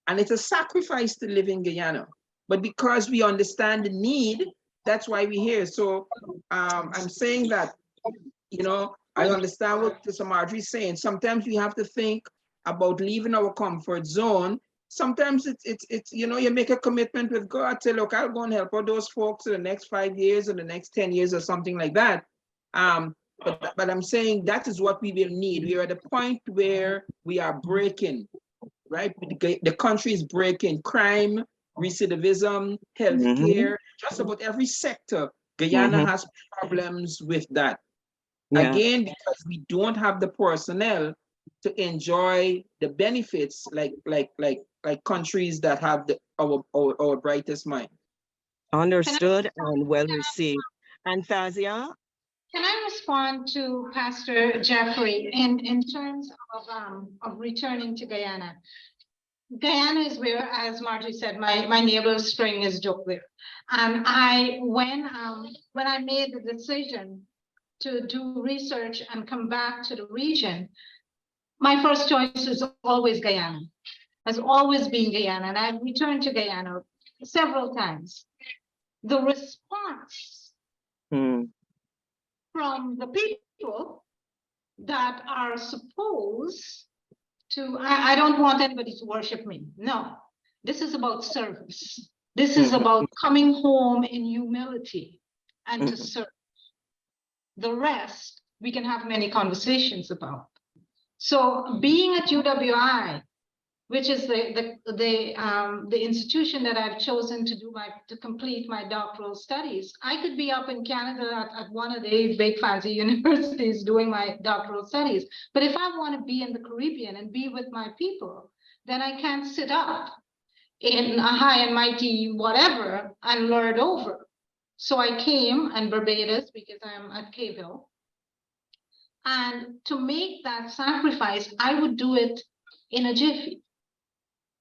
and it's a sacrifice to live in Guyana. But because we understand the need, that's why we're here. So I'm saying that, you know, I understand what Mr. Marjorie is saying. Sometimes we have to think about leaving our comfort zone. Sometimes it's you know, you make a commitment with God, say, look, I'll go and help out those folks in the next 5 years or the next 10 years or something like that. But I'm saying that is what we will need. We are at a point where we are breaking, right? The country is breaking. Crime, recidivism, healthcare, just about every sector. Guyana has problems with that. Yeah. Again, because we don't have the personnel to enjoy the benefits like countries that have our brightest mind. Understood and well received. And Fazia? Can I respond to Pastor Jeffrey in terms of returning to Guyana? Guyana is where, as Margie said, my navel string is joke there. And when I made the decision to do research and come back to the region, my first choice is always Guyana, has always been Guyana, and I've returned to Guyana several times. The response from the people that are supposed to, I don't want anybody to worship me. No, this is about service. This is about coming home in humility and to serve. The rest, we can have many conversations about. So being at UWI, which is the institution that I've chosen to complete my doctoral studies, I could be up in Canada at one of the big fancy universities doing my doctoral studies. But if I want to be in the Caribbean and be with my people, then I can't sit up in a high and mighty whatever and lord over. So I came and Barbados because I'm at Cayville. And to make that sacrifice, I would do it in a jiffy.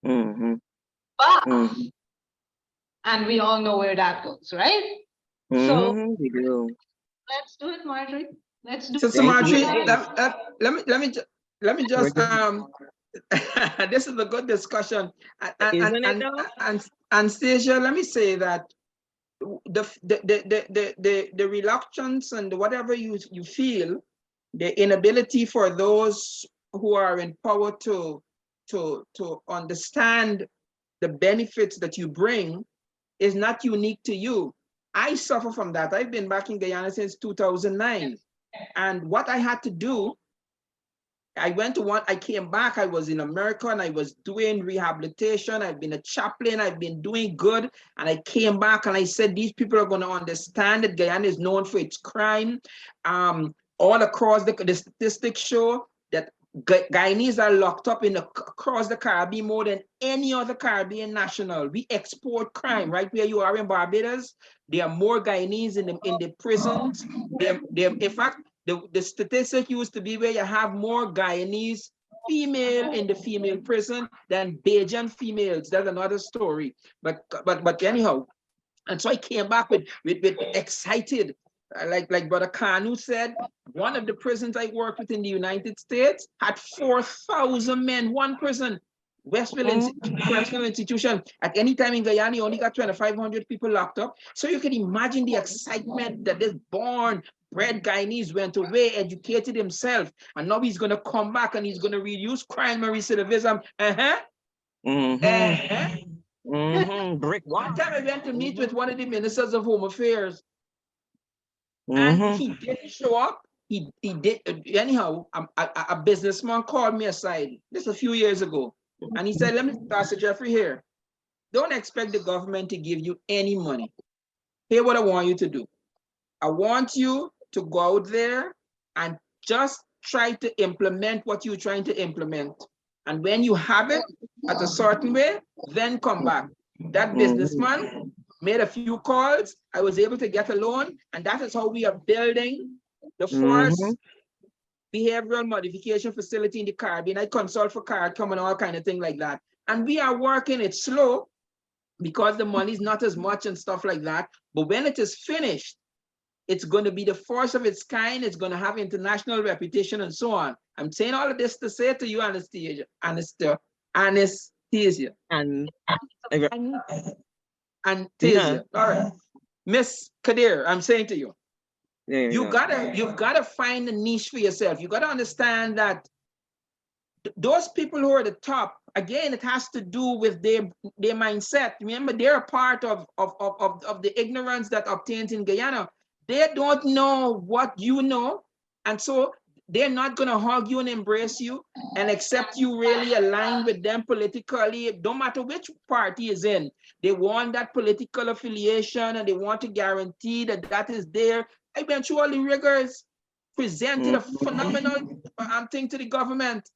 But, and we all know where that goes, right? So we do. Let's do it, Marjorie. Let's do So it. Marjorie, let me just this is a good discussion. And Stasia, let me say that the reluctance and whatever you feel, the inability for those who are in power to understand the benefits that you bring is not unique to you. I suffer from that. I've been back in Guyana since 2009. And what I had to do, I came back, I was in America and I was doing rehabilitation. I've been a chaplain, I've been doing good. And I came back and I said, these people are going to understand that Guyana is known for its crime. All across the statistics show that Guyanese are locked up across the Caribbean more than any other Caribbean national. We export crime. Right where you are in Barbados, there are more Guyanese in the prisons. In fact, the statistic used to be where you have more Guyanese female in the female prison than Bajan females. That's another story. But anyhow, and so I came back with excited. like Brother Kanu said, one of the prisons I worked with in the United States had 4,000 men, one prison. Westville Correctional Institution. At any time in Guyana, you only got 2,500 people locked up. So you can imagine the excitement that this born, bred Guyanese went away, educated himself, and now he's going to come back and he's going to reduce crime and recidivism. Brick One wall. time I went to meet with one of the ministers of Home Affairs, and he didn't show up. He did. Anyhow, a businessman called me aside. This a few years ago. And he said, let me, Pastor Jeffrey here, don't expect the government to give you any money. Here's what I want you to do. I want you to go out there and just try to implement what you're trying to implement. And when you have it at a certain way, then come back. That businessman made a few calls. I was able to get a loan. And that is how we are building the first behavioral modification facility in the Caribbean. I consult for CARICOM and all kind of thing like that. And we are working it slow because the money is not as much and stuff like that. But when it is finished, it's going to be the first of its kind. It's going to have international reputation and so on. I'm saying all of this to say to you, Anastasia. Anastasia. All right. Miss Kadir, I'm saying to you, you've got to find a niche for yourself. You got to understand that those people who are at the top, again, it has to do with their mindset. Remember, they're a part of the ignorance that obtains in Guyana. They don't know what you know, and so they're not going to hug you and embrace you and accept you really align with them politically. No matter which party is in, they want that political affiliation and they want to guarantee that that is there. I went through all the rigors, presented a phenomenal thing to the government,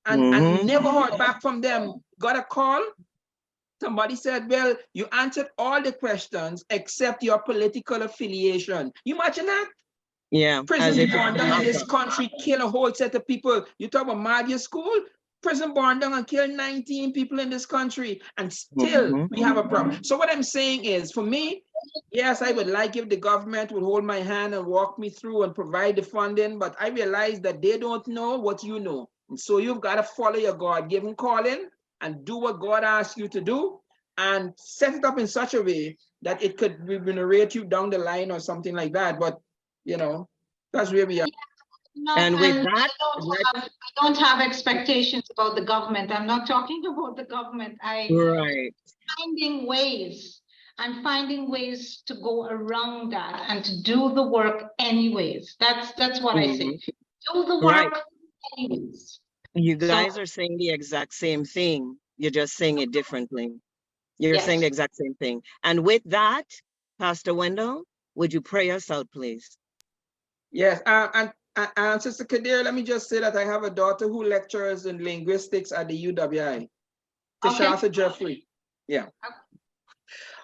and never heard back from them. Got a call. Somebody said, well, you answered all the questions except your political affiliation. You imagine that? Yeah. Prison born down in this country, kill a whole set of people. You talk about Mahdia school, prison born down and kill 19 people in this country, and still we have a problem. So what I'm saying is, for me, yes, I would like if the government would hold my hand and walk me through and provide the funding, but I realize that they don't know what you know. And so you've got to follow your God-given calling and do what God asks you to do and set it up in such a way that it could remunerate you down the line or something like that. But, you know, that's where we are. And with that, I don't have expectations about the government. I'm not talking about the government. I'm finding ways to go around that and to do the work anyways. That's what I say. Do the work anyways. You guys are saying the exact same thing. You're just saying it differently. You're saying the exact same thing. And with that, Pastor Wendell, would you pray us out, please? Yes, and Sister Kadir, let me just say that I have a daughter who lectures in linguistics at the UWI. Tishatha Jeffrey. Yeah.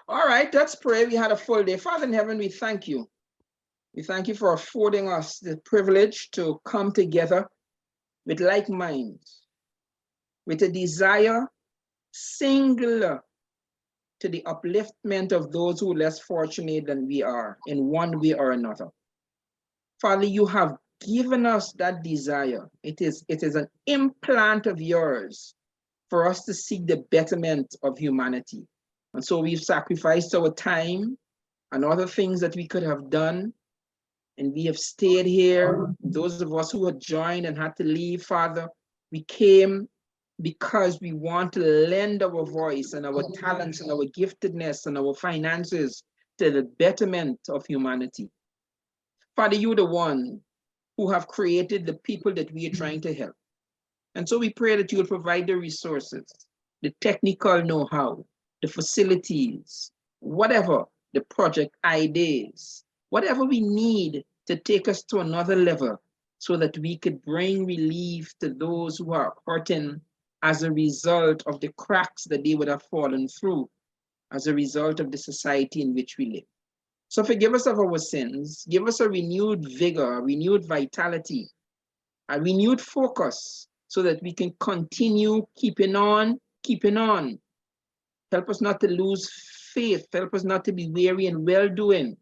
All right, let's pray. We had a full day. Father in heaven, we thank you. We thank you for affording us the privilege to come together with like minds, with a desire singular to the upliftment of those who are less fortunate than we are in one way or another. Father, you have given us that desire. It is an implant of yours for us to seek the betterment of humanity. And so we've sacrificed our time and other things that we could have done. And we have stayed here. Those of us who had joined and had to leave, Father, we came because we want to lend our voice and our talents and our giftedness and our finances to the betterment of humanity. Father, you're the one who have created the people that we are trying to help. And so we pray that you will provide the resources, the technical know-how, the facilities, whatever the project ideas, whatever we need to take us to another level so that we could bring relief to those who are hurting as a result of the cracks that they would have fallen through as a result of the society in which we live. So forgive us of our sins, give us a renewed vigor, a renewed vitality, a renewed focus so that we can continue keeping on. Help us not to lose faith, help us not to be weary in well-doing,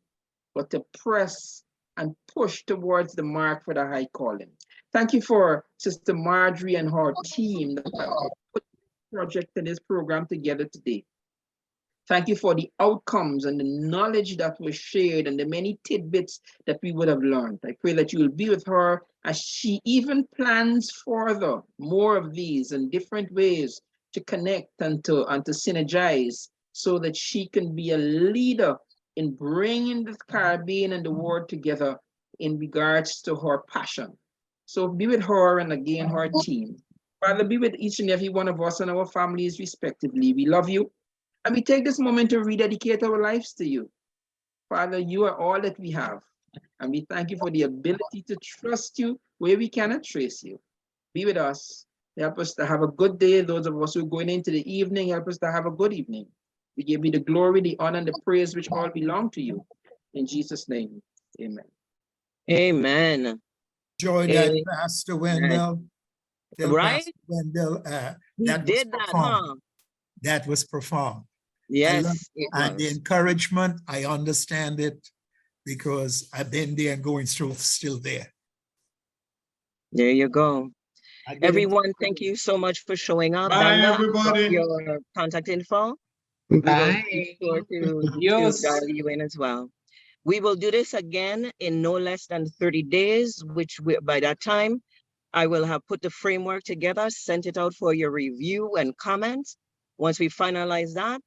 but to press and push towards the mark for the high calling. Thank you for Sister Marjorie and her team that have put this project and this program together today. Thank you for the outcomes and the knowledge that was shared and the many tidbits that we would have learned. I pray that you will be with her as she even plans further more of these in different ways to connect and to synergize so that she can be a leader in bringing the Caribbean and the world together in regards to her passion. So be with her and again her team. Father, be with each and every one of us and our families respectively. We love you. And we take this moment to rededicate our lives to you. Father, you are all that we have. And we thank you for the ability to trust you where we cannot trace you. Be with us. Help us to have a good day. Those of us who are going into the evening, help us to have a good evening. We give you the glory, the honor, and the praise which all belong to you. In Jesus' name, amen. Amen. Joy that Pastor Wendell. Right? Pastor Wendell, He that did that, huh? That was profound. Yes, and the encouragement, I understand it because I've been there and going through, still there. There you go. Everyone, thank you so much for showing up. Bye, everybody. Your contact info. Bye. We will be sure to dial you in as well. We will do this again in no less than 30 days, which by that time, I will have put the framework together, sent it out for your review and comments. Once we finalize that,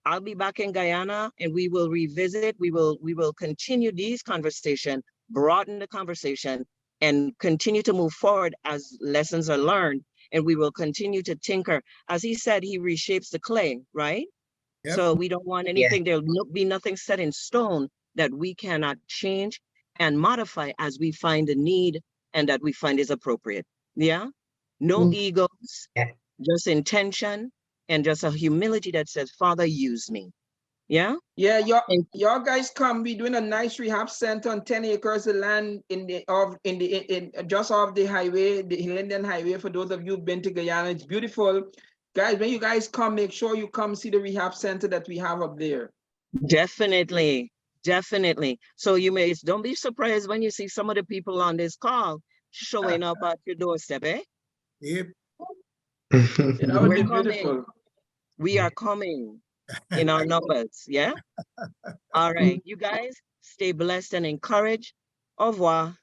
I'll be back in Guyana and we will revisit. We will continue these conversations, broaden the conversation, and continue to move forward as lessons are learned. And we will continue to tinker. As he said, he reshapes the clay, right? Yep. So we don't want anything, there'll be nothing set in stone that we cannot change and modify as we find the need and that we find is appropriate. Yeah? No egos, just intention and just a humility that says, Father, use me. Yeah? Yeah, y'all guys come. We're doing a nice rehab center on 10 acres of land just off the highway, the Linden Highway. For those of you who've been to Guyana, it's beautiful. Guys, when you guys come, make sure you come see the rehab center that we have up there. Definitely, definitely. So don't be surprised when you see some of the people on this call showing up at your doorstep, eh? Yep. That would be beautiful. We are coming in our numbers, yeah? All right, you guys stay blessed and encouraged. Au revoir.